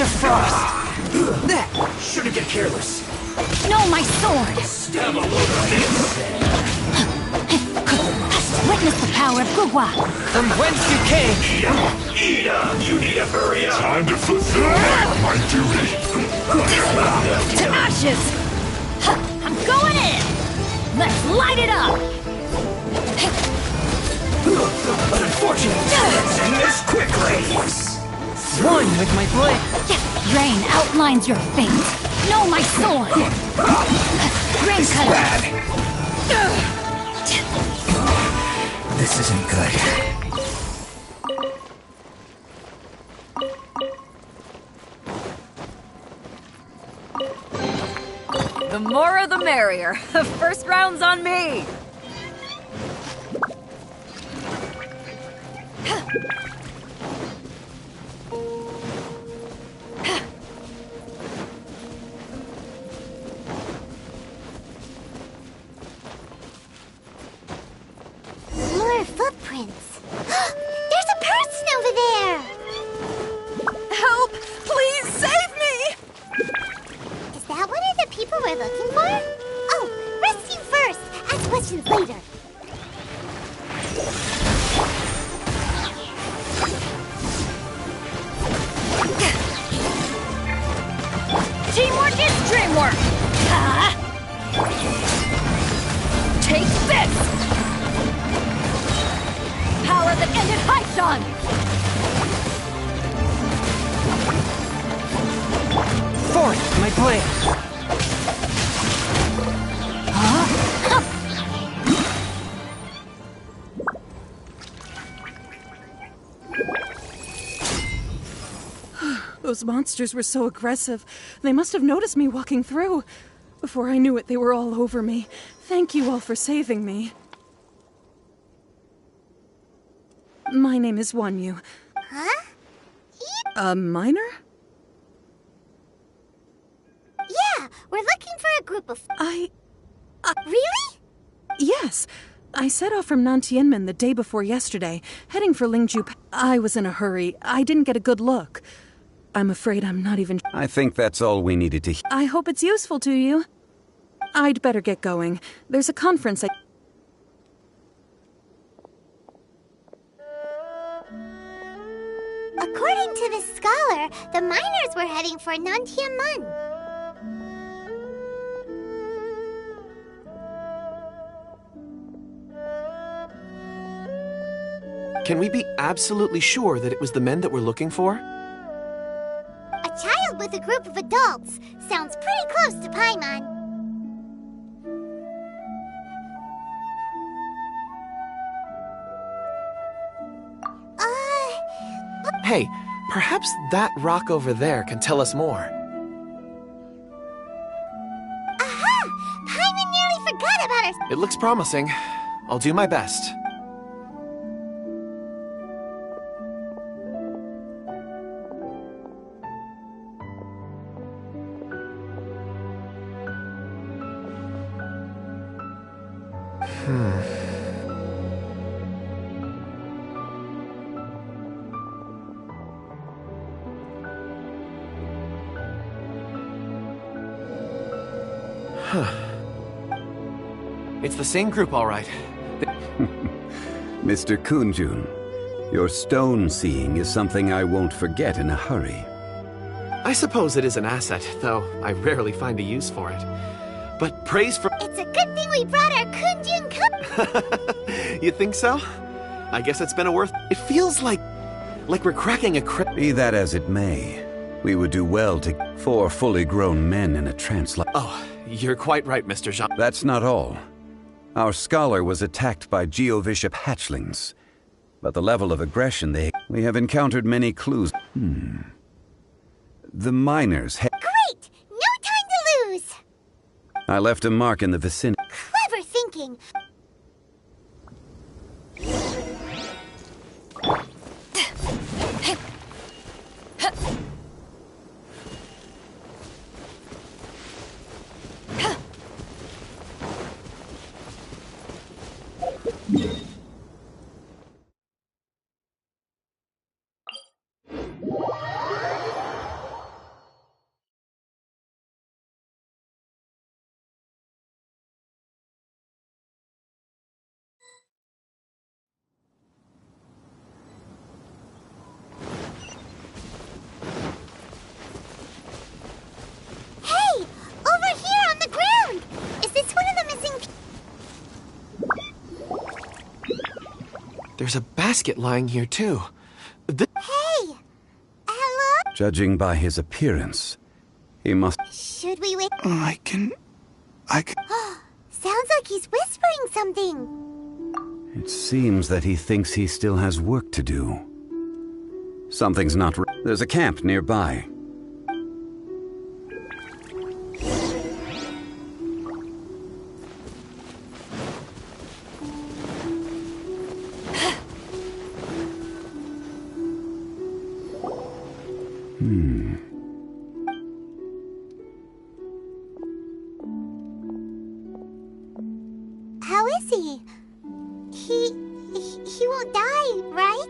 touch of frost! Shouldn't get careless. No, my sword! Have a look at this. Witness the power of Gugwa! From whence you came! Ida, you need to hurry up. Time to fulfill my duty. To ashes! I'm going in! Let's light it up! Unfortunate. Let's end this quickly. One with my blade! Rain outlines your fate! No, my sword! Rain cutter! This isn't good. The more the merrier. First round's on me. More footprints. There's a person over there! Help! Please save me! Is that one of the people we're looking for? Oh, rescue first! Ask questions later. Teamwork is dreamwork! Take this! Power that ended Haishan! Forth, my blade! Those monsters were so aggressive. They must have noticed me walking through. Before I knew it, they were all over me. Thank you all for saving me. My name is Wanyu. Huh? A miner? Yeah, we're looking for a group of... Really? Yes. I set off from Nantianmen the day before yesterday, heading for Lingju. I was in a hurry. I didn't get a good look. I'm afraid I'm not even... I think that's all we needed to hear. I hope it's useful to you. I'd better get going. There's a conference According to this scholar, the miners were heading for Nantianmen. Can we be absolutely sure that it was the men that we're looking for? A child with a group of adults. Sounds pretty close to Paimon. Hey, perhaps that rock over there can tell us more. Aha! Paimon nearly forgot about us. It looks promising. I'll do my best. It's the same group, all right. Mr. Kunjun, your stone seeing is something I won't forget in a hurry. I suppose it is an asset, though I rarely find a use for it. But praise for... It's a good thing we brought our Kunjun cup. You think so? I guess it's been a worth... It feels like we're cracking a Be that as it may, we would do well to... 4 fully grown men in a trance like... Oh, you're quite right, Mr. Jean. That's not all. Our scholar was attacked by Geovishap hatchlings. But the level of aggression we have encountered many clues. The miners Great! No time to lose! I left a mark in the vicinity. Clever thinking. There's a basket lying here, too. Hey! Hello? Judging by his appearance, he must... Should we wait? I can... Sounds like he's whispering something. It seems that he thinks he still has work to do. Something's not right. There's a camp nearby. How is he? He won't die, right?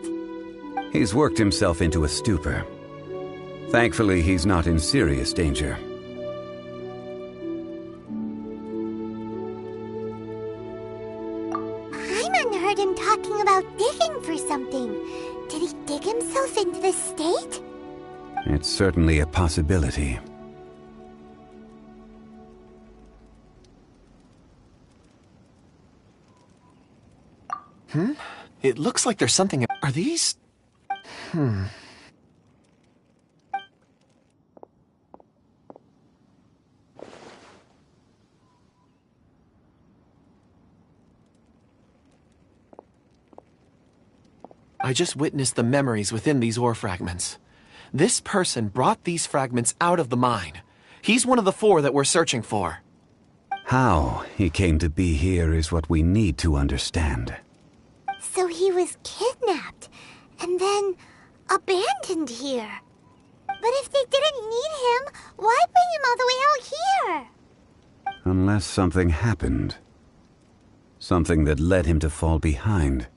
He's worked himself into a stupor. Thankfully, he's not in serious danger. Paimon heard him talking about digging for something. Did he dig himself into this state? It's certainly a possibility. It looks like there's something... Are these... I just witnessed the memories within these ore fragments. This person brought these fragments out of the mine. He's one of the 4 that we're searching for. How he came to be here is what we need to understand. So he was kidnapped, and then abandoned here. But if they didn't need him, why bring him all the way out here? Unless something happened. Something that led him to fall behind.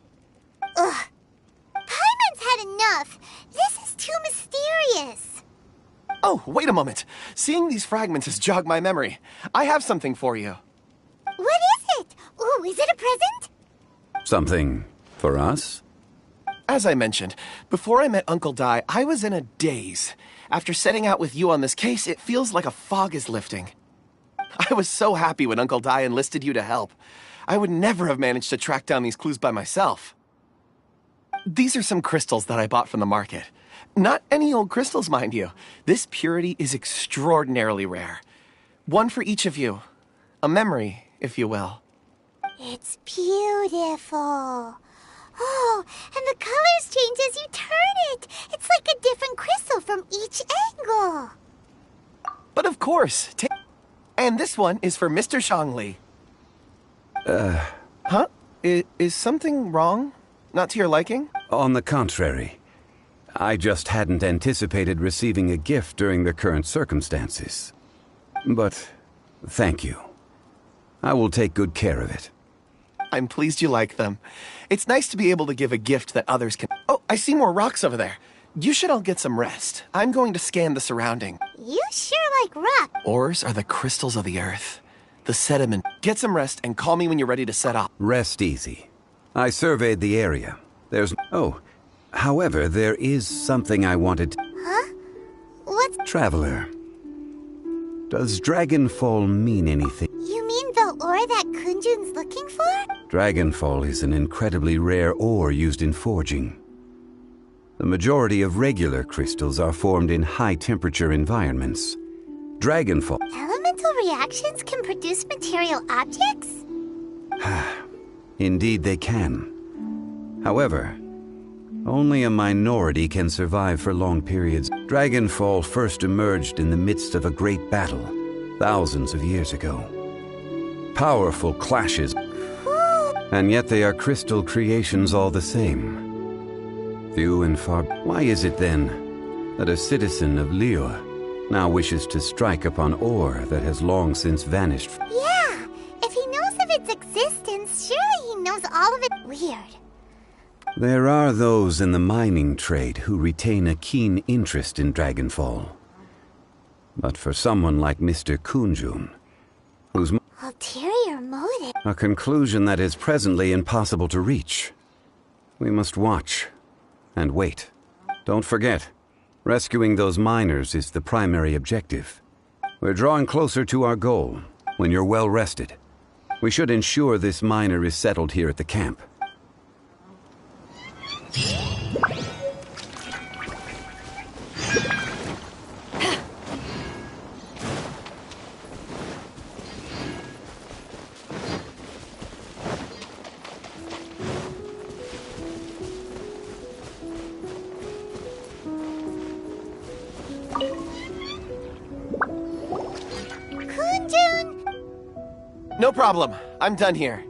Ugh. Paimon's had enough. This is too mysterious. Oh, wait a moment. Seeing these fragments has jogged my memory. I have something for you. What is it? Ooh, is it a present? Something for us? As I mentioned, before I met Uncle Dai, I was in a daze. After setting out with you on this case, it feels like a fog is lifting. I was so happy when Uncle Dai enlisted you to help. I would never have managed to track down these clues by myself. These are some crystals that I bought from the market. Not any old crystals, mind you. This purity is extraordinarily rare. One for each of you. A memory, if you will. It's beautiful. Oh, and the colors change as you turn it. It's like a different crystal from each angle. But of course. And this one is for Mr. Shangli. Huh? Is something wrong? Not to your liking? On the contrary. I just hadn't anticipated receiving a gift during the current circumstances. But thank you. I will take good care of it. I'm pleased you like them. It's nice to be able to give a gift that others can... Oh, I see more rocks over there. You should all get some rest. I'm going to scan the surrounding. You sure like rock. Ores are the crystals of the earth. The sediment. Get some rest and call me when you're ready to set off. Rest easy. I surveyed the area. There's... Oh, however, there is something I wanted to... Huh? What's... Traveler. Does Dragonfall mean anything? You mean the ore that Kunjun's looking for? Dragonfall is an incredibly rare ore used in forging. The majority of regular crystals are formed in high-temperature environments. Dragonfall... Elemental reactions can produce material objects? Indeed they can. However, only a minority can survive for long periods. Dragonfall first emerged in the midst of a great battle, thousands of years ago. Powerful clashes, and yet they are crystal creations all the same. Few and far... Why is it then that a citizen of Liyue now wishes to strike upon ore that has long since vanished? Yeah, if he knows of its existence, surely he knows all of it. Weird. There are those in the mining trade who retain a keen interest in Dragonfall. But for someone like Mr. Kunjun, whose... Ulterior motive? A conclusion that is presently impossible to reach. We must watch and wait. Don't forget, rescuing those miners is the primary objective. We're drawing closer to our goal. When you're well rested, we should ensure this miner is settled here at the camp. No problem. I'm done here.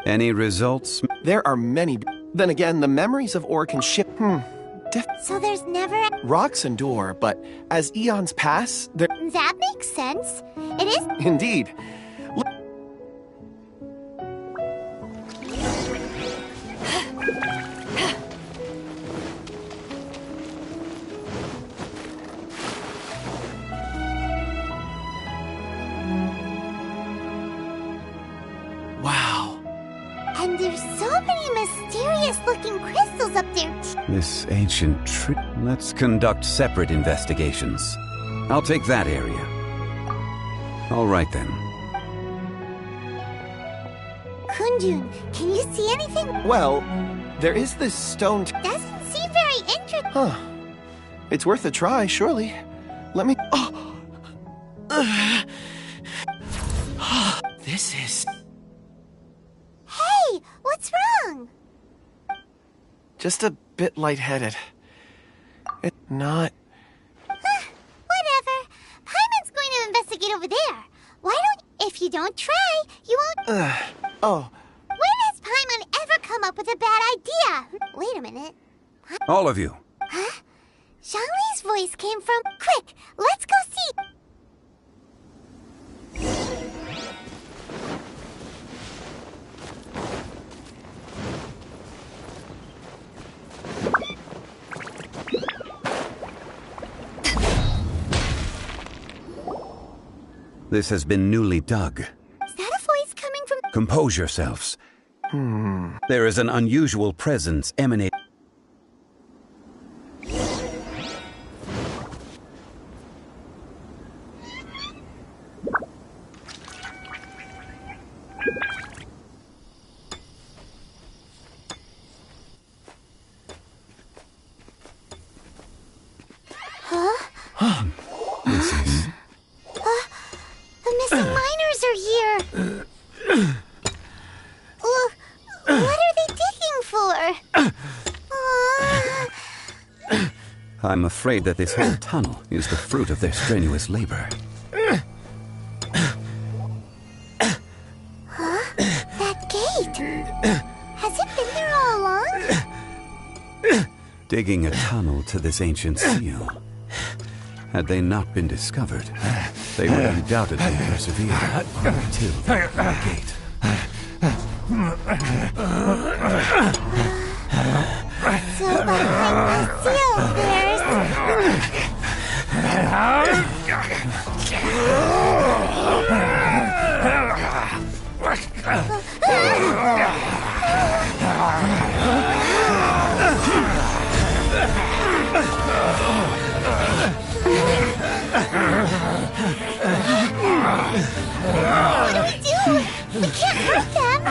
Any results? There are many. Then again, the memories of ore can shift. So there's never. Rocks endure, but as eons pass, there. That makes sense. It is. Indeed. Wow. And there's so many mysterious-looking crystals up there. This ancient tree. Let's conduct separate investigations. I'll take that area. All right then. Kunjun, can you see anything? Well, there is this stone. Doesn't seem very interesting. Huh. It's worth a try, surely. Let me. Oh! This is. Hey, what's wrong? Just a bit lightheaded. It's not. Whatever. Paimon's going to investigate over there. Why don't... If you don't try, you won't... Oh. When has Paimon ever come up with a bad idea? Wait a minute. All of you. Huh? Zhongli's voice came from... Quick, let's go see... This has been newly dug. Is that a voice coming from... Compose yourselves. There is an unusual presence emanating. Huh? This is... The missing miners are here. What are they digging for? I'm afraid that this whole tunnel is the fruit of their strenuous labor. Huh? That gate. Has it been there all along? Digging a tunnel to this ancient seal. Had they not been discovered, they would undoubtedly persevere until the gate. So behind the seal, there's... What do we do? We can't hurt them.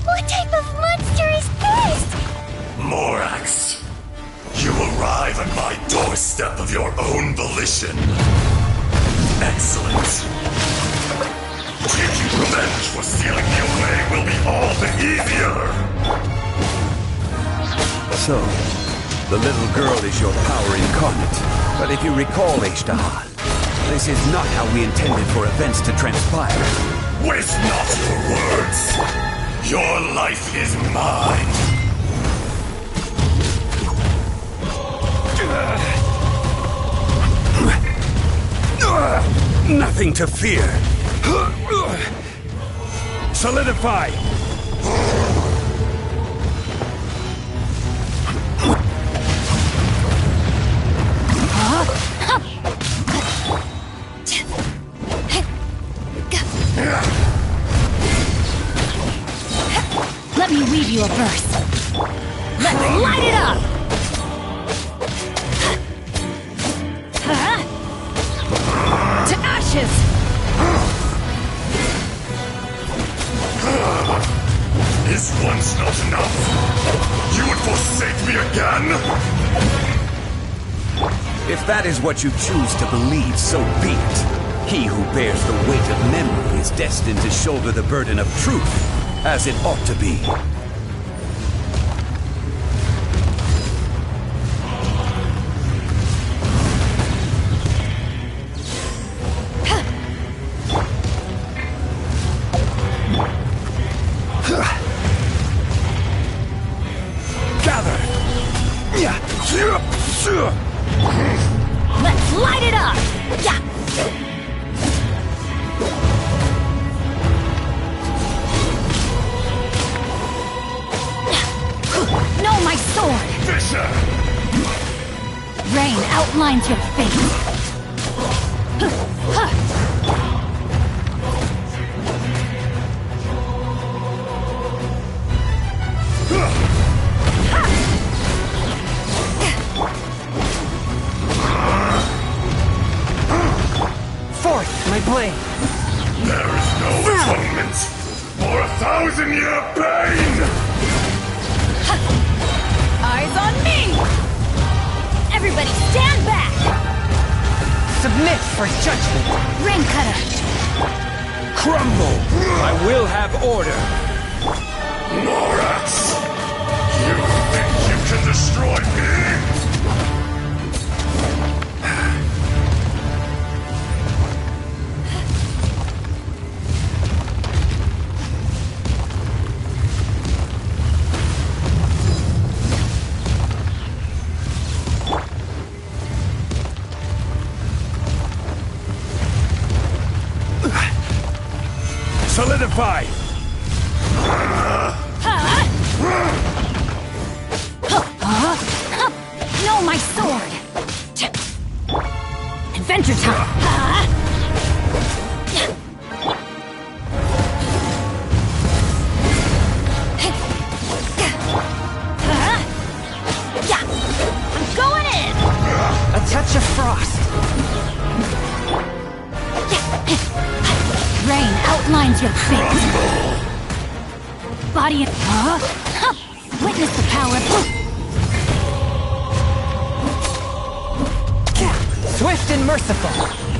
What type of monster is this? Morax, you arrive at my doorstep of your own volition. Excellent. Taking revenge for stealing me away will be all the easier. So, the little girl is your power incarnate. But if you recall, Ishtar, this is not how we intended for events to transpire. Waste not your words. Your life is mine. Nothing to fear. Solidify. Let me weave you a verse. Let's light it up! To ashes! Is once not enough? You would forsake me again? If that is what you choose to believe, so be it. He who bears the weight of memory is destined to shoulder the burden of truth, as it ought to be. Let's light it up! Yeah! No, my sword! Fisher! Rain outlines your face. Forth, my blade! There is no atonement for 1,000-year pain! Eyes on me! Everybody stand back! Submit for judgment! Rain cutter! Crumble! I will have order! Morax! You think you can destroy me? Solidify! No, my sword! Adventure time! I'm going in! A touch of frost! Rain outlines your face. Body and... Witness the power of... Swift and merciful!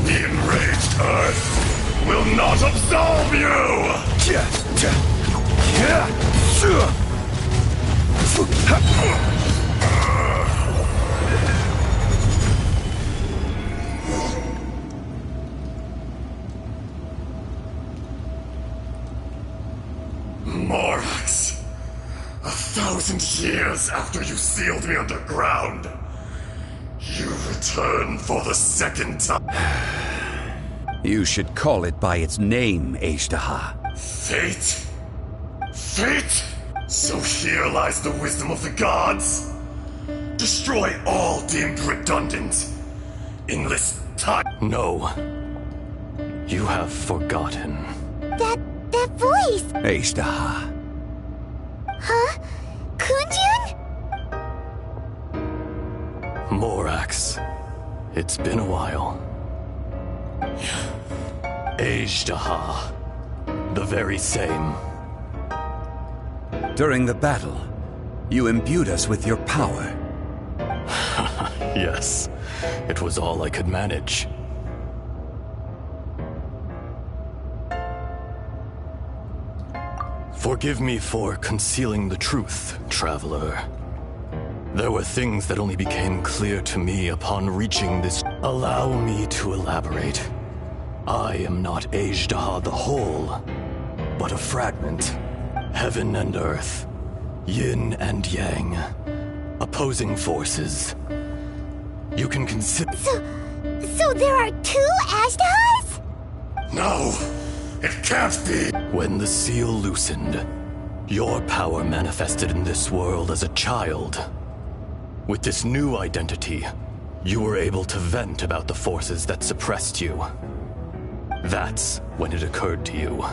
The enraged earth will not absolve you! Morax, 1,000 years after you sealed me underground, you return for the second time. You should call it by its name, Ishtar. Fate? Fate? So here lies the wisdom of the gods. Destroy all deemed redundant. Enlist time. No. You have forgotten. That voice! Ishtar. Huh? Kunjun? Morax. It's been a while. Ishtar. The very same. During the battle, you imbued us with your power. Yes. It was all I could manage. Forgive me for concealing the truth, traveler. There were things that only became clear to me upon reaching this. Allow me to elaborate. I am not Azhdaha the whole, but a fragment. Heaven and earth, yin and yang, opposing forces. You can consider. So there are two Ashdahas? No! It can't be! When the seal loosened, your power manifested in this world as a child. With this new identity, you were able to vent about the forces that suppressed you. That's when it occurred to you.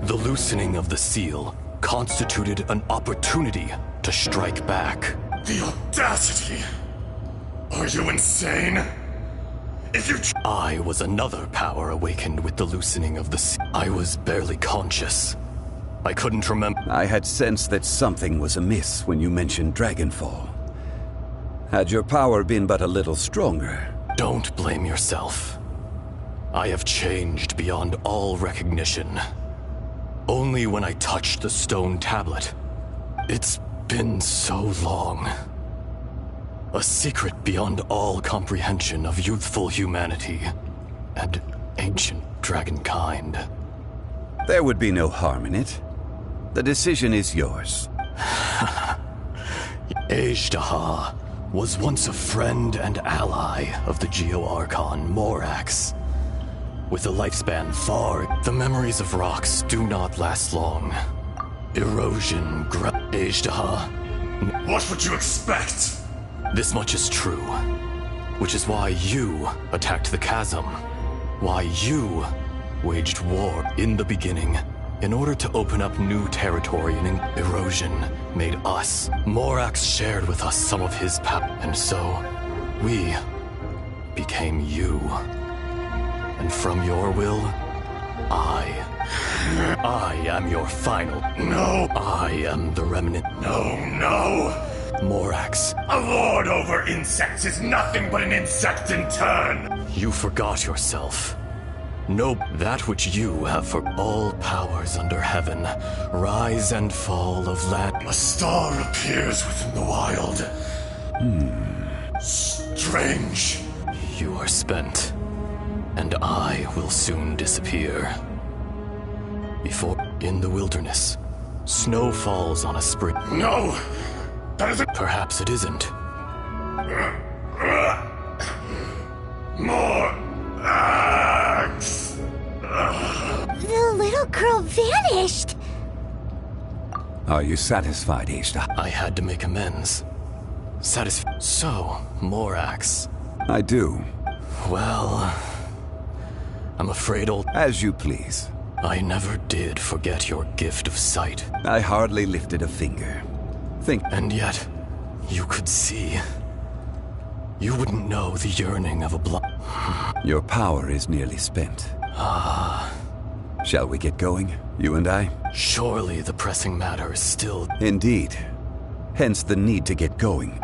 The loosening of the seal constituted an opportunity to strike back. The audacity! Are you insane? If you I was another power awakened with the loosening of the seal. I was barely conscious. I couldn't remember. I had sensed that something was amiss when you mentioned Dragonfall. Had your power been but a little stronger... Don't blame yourself. I have changed beyond all recognition. Only when I touched the stone tablet. It's been so long. A secret beyond all comprehension of youthful humanity and ancient dragonkind. There would be no harm in it. The decision is yours. Azhdaha was once a friend and ally of the Geo-Archon Morax. With a lifespan far, the memories of rocks do not last long. Erosion Azhdaha. What would you expect? This much is true. Which is why you attacked the chasm. Why you waged war in the beginning. In order to open up new territory and erosion made us. Morax shared with us some of his power. And so, we became you. And from your will, I am your final. No! I am the remnant. No! Morax. A lord over insects is nothing but an insect in turn! You forgot yourself. No, that which you have for all powers under heaven, rise and fall of land. A star appears within the wild. Strange. You are spent, and I will soon disappear. Before, in the wilderness, snow falls on a spring. No! That isn't... Perhaps it isn't. More axe! The little girl vanished! Are you satisfied, Azhdaha? I had to make amends. So, Morax. I do. Well, I'm afraid As you please. I never did forget your gift of sight. I hardly lifted a finger. And yet, you could see. You wouldn't know the yearning of a blood. Your power is nearly spent. Shall we get going, you and I? Surely the pressing matter is still... Indeed. Hence the need to get going.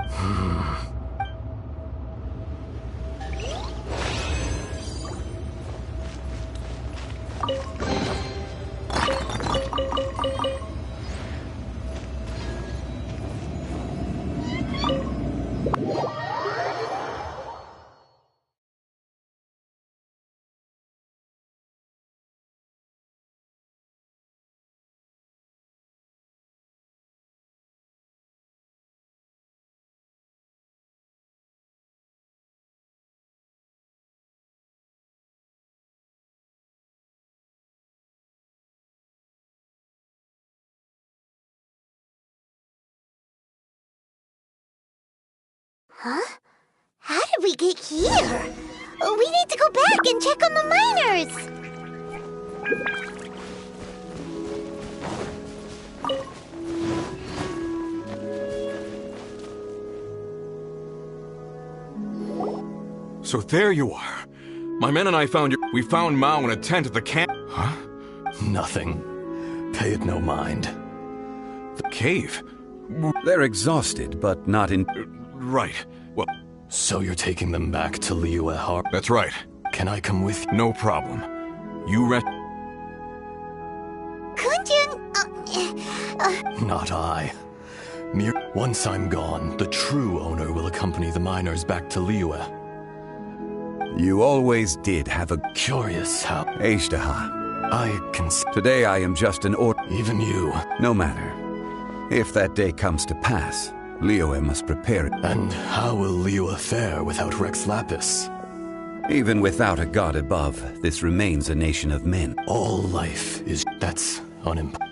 Huh? How did we get here? We need to go back and check on the miners! So there you are. My men and I found you. We found Mao in a tent at the camp. Huh? Nothing. Pay it no mind. The cave? They're exhausted, but not in... Right. Well... So you're taking them back to Liyue. That's right. Can I come with you? No problem. You rest... Kunjun, Not I. Once I'm gone, the true owner will accompany the miners back to Liyue. You always did have a... Curious how... Ashtaha. I can... Today I am just an Even you. No matter. If that day comes to pass, Liyue must prepare it. And how will Liyue fare without Rex Lapis? Even without a god above, this remains a nation of men. All life is... That's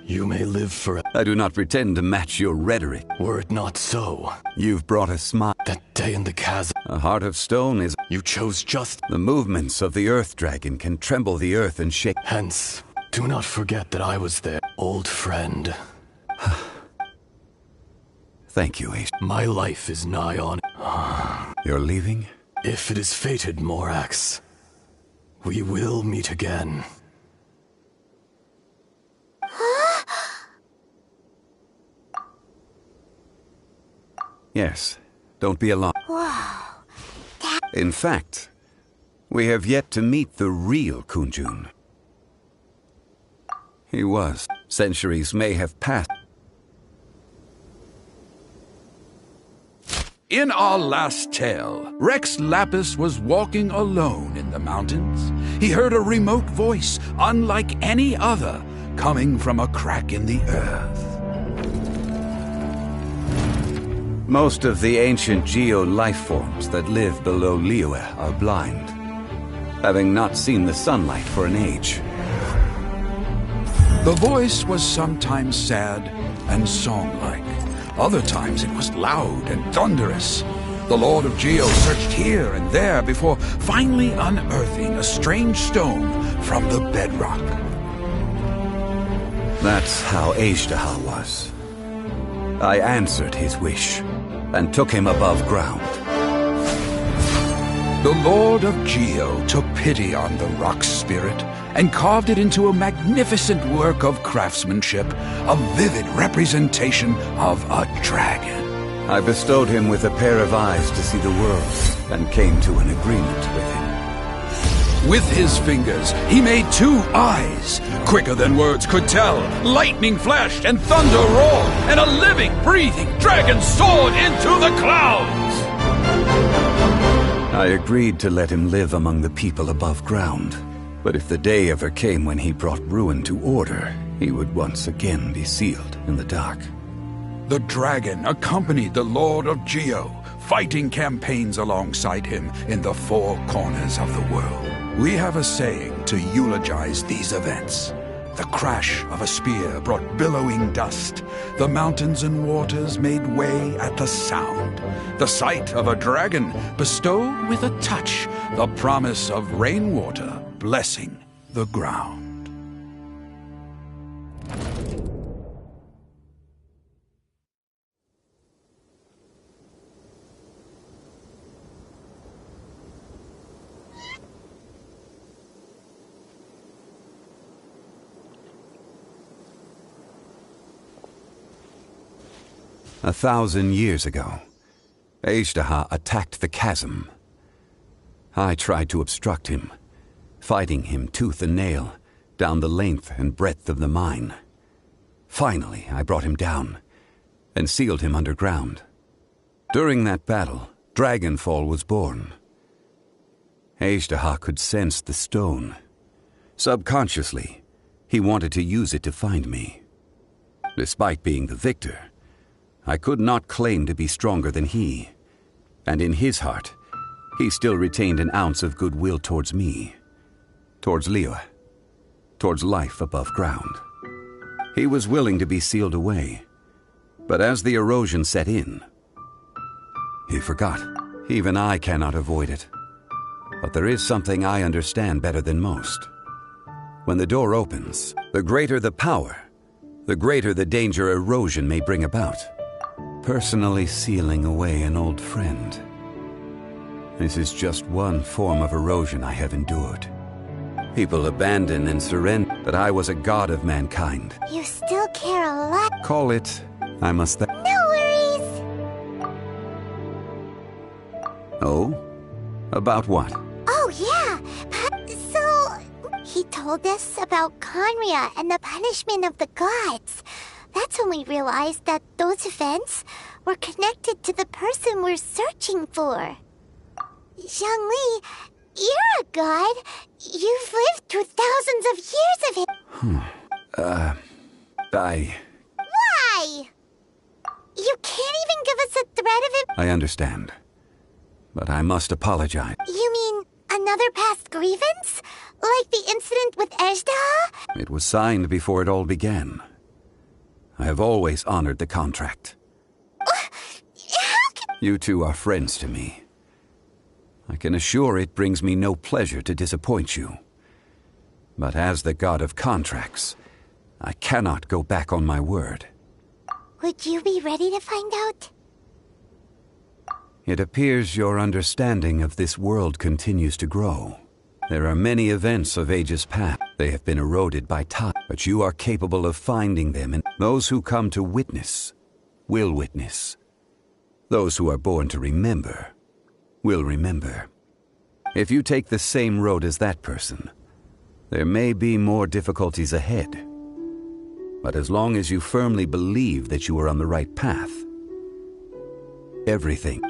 You may live forever. I do not pretend to match your rhetoric. Were it not so... You've brought a smile. That day in the chasm... A heart of stone is... You chose just... The movements of the Earth Dragon can tremble the earth and shake... Hence, do not forget that I was there, old friend. Thank you, Ace. My life is nigh on... You're leaving? If it is fated, Morax, we will meet again. Yes, don't be alarmed. Wow. In fact, we have yet to meet the real Kunjun. He was. Centuries may have passed. In our last tale, Rex Lapis was walking alone in the mountains. He heard a remote voice, unlike any other, coming from a crack in the earth. Most of the ancient geo-life forms that live below Liyue are blind, having not seen the sunlight for an age. The voice was sometimes sad and song-like. Other times it was loud and thunderous. The Lord of Geo searched here and there before finally unearthing a strange stone from the bedrock. That's how Ashtaha was. I answered his wish and took him above ground. The Lord of Geo took pity on the rock spirit and carved it into a magnificent work of craftsmanship, a vivid representation of a dragon. I bestowed him with a pair of eyes to see the world and came to an agreement with him. With his fingers, he made 2 eyes, quicker than words could tell. Lightning flashed and thunder roared, and a living, breathing dragon soared into the clouds! I agreed to let him live among the people above ground. But if the day ever came when he brought ruin to order, he would once again be sealed in the dark. The dragon accompanied the Lord of Geo, fighting campaigns alongside him in the 4 corners of the world. We have a saying to eulogize these events. The crash of a spear brought billowing dust. The mountains and waters made way at the sound. The sight of a dragon bestowed with a touch the promise of rainwater blessing the ground. A 1,000 years ago, Ashtaha attacked the chasm. I tried to obstruct him, fighting him tooth and nail down the length and breadth of the mine. Finally, I brought him down and sealed him underground. During that battle, Dragonfall was born. Ashtaha could sense the stone. Subconsciously, he wanted to use it to find me. Despite being the victor, I could not claim to be stronger than he, and in his heart, he still retained an ounce of goodwill towards me, towards Liyue, towards life above ground. He was willing to be sealed away, but as the erosion set in, he forgot. Even I cannot avoid it. But there is something I understand better than most. When the door opens, the greater the power, the greater the danger erosion may bring about. Personally sealing away an old friend. This is just one form of erosion I have endured. People abandon and surrender, but I was a god of mankind. You still care a lot. Call it, I must No worries. Oh? About what? Oh, yeah. So, he told us about Conria and the punishment of the gods. That's when we realized that those events were connected to the person we're searching for. Zhongli, you're a god. You've lived through thousands of years of it. Why? You can't even give us a thread of it. I understand. But I must apologize. You mean another past grievance? Like the incident with Ejda? It was signed before it all began. I have always honored the contract. You two are friends to me. I can assure it brings me no pleasure to disappoint you. But as the god of contracts, I cannot go back on my word. Would you be ready to find out? It appears your understanding of this world continues to grow. There are many events of ages past. They have been eroded by time, but you are capable of finding them, and those who come to witness will witness. Those who are born to remember will remember. If you take the same road as that person, there may be more difficulties ahead. But as long as you firmly believe that you are on the right path, everything.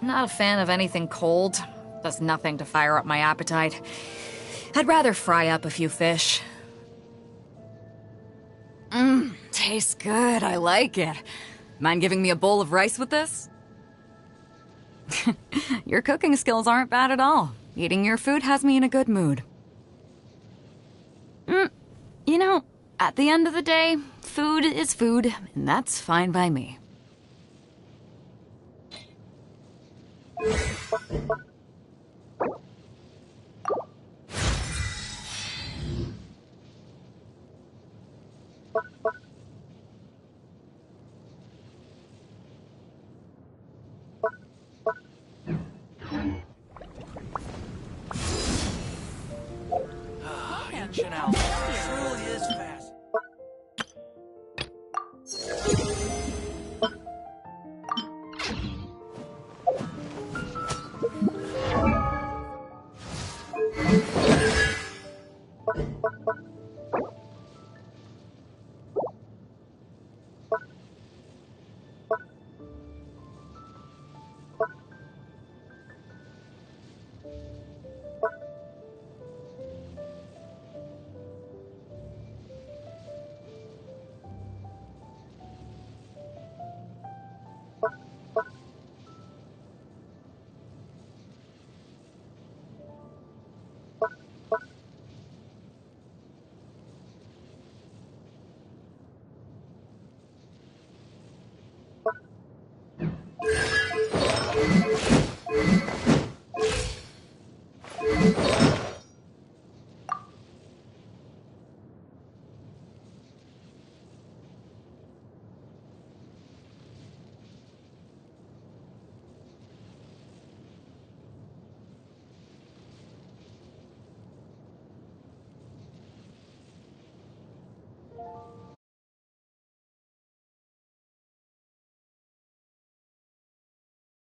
Not a fan of anything cold. Does nothing to fire up my appetite. I'd rather fry up a few fish. Tastes good. I like it. Mind giving me a bowl of rice with this? Your cooking skills aren't bad at all. Eating your food has me in a good mood. You know, at the end of the day, food is food, and that's fine by me. Ancient Alpha truly is fast.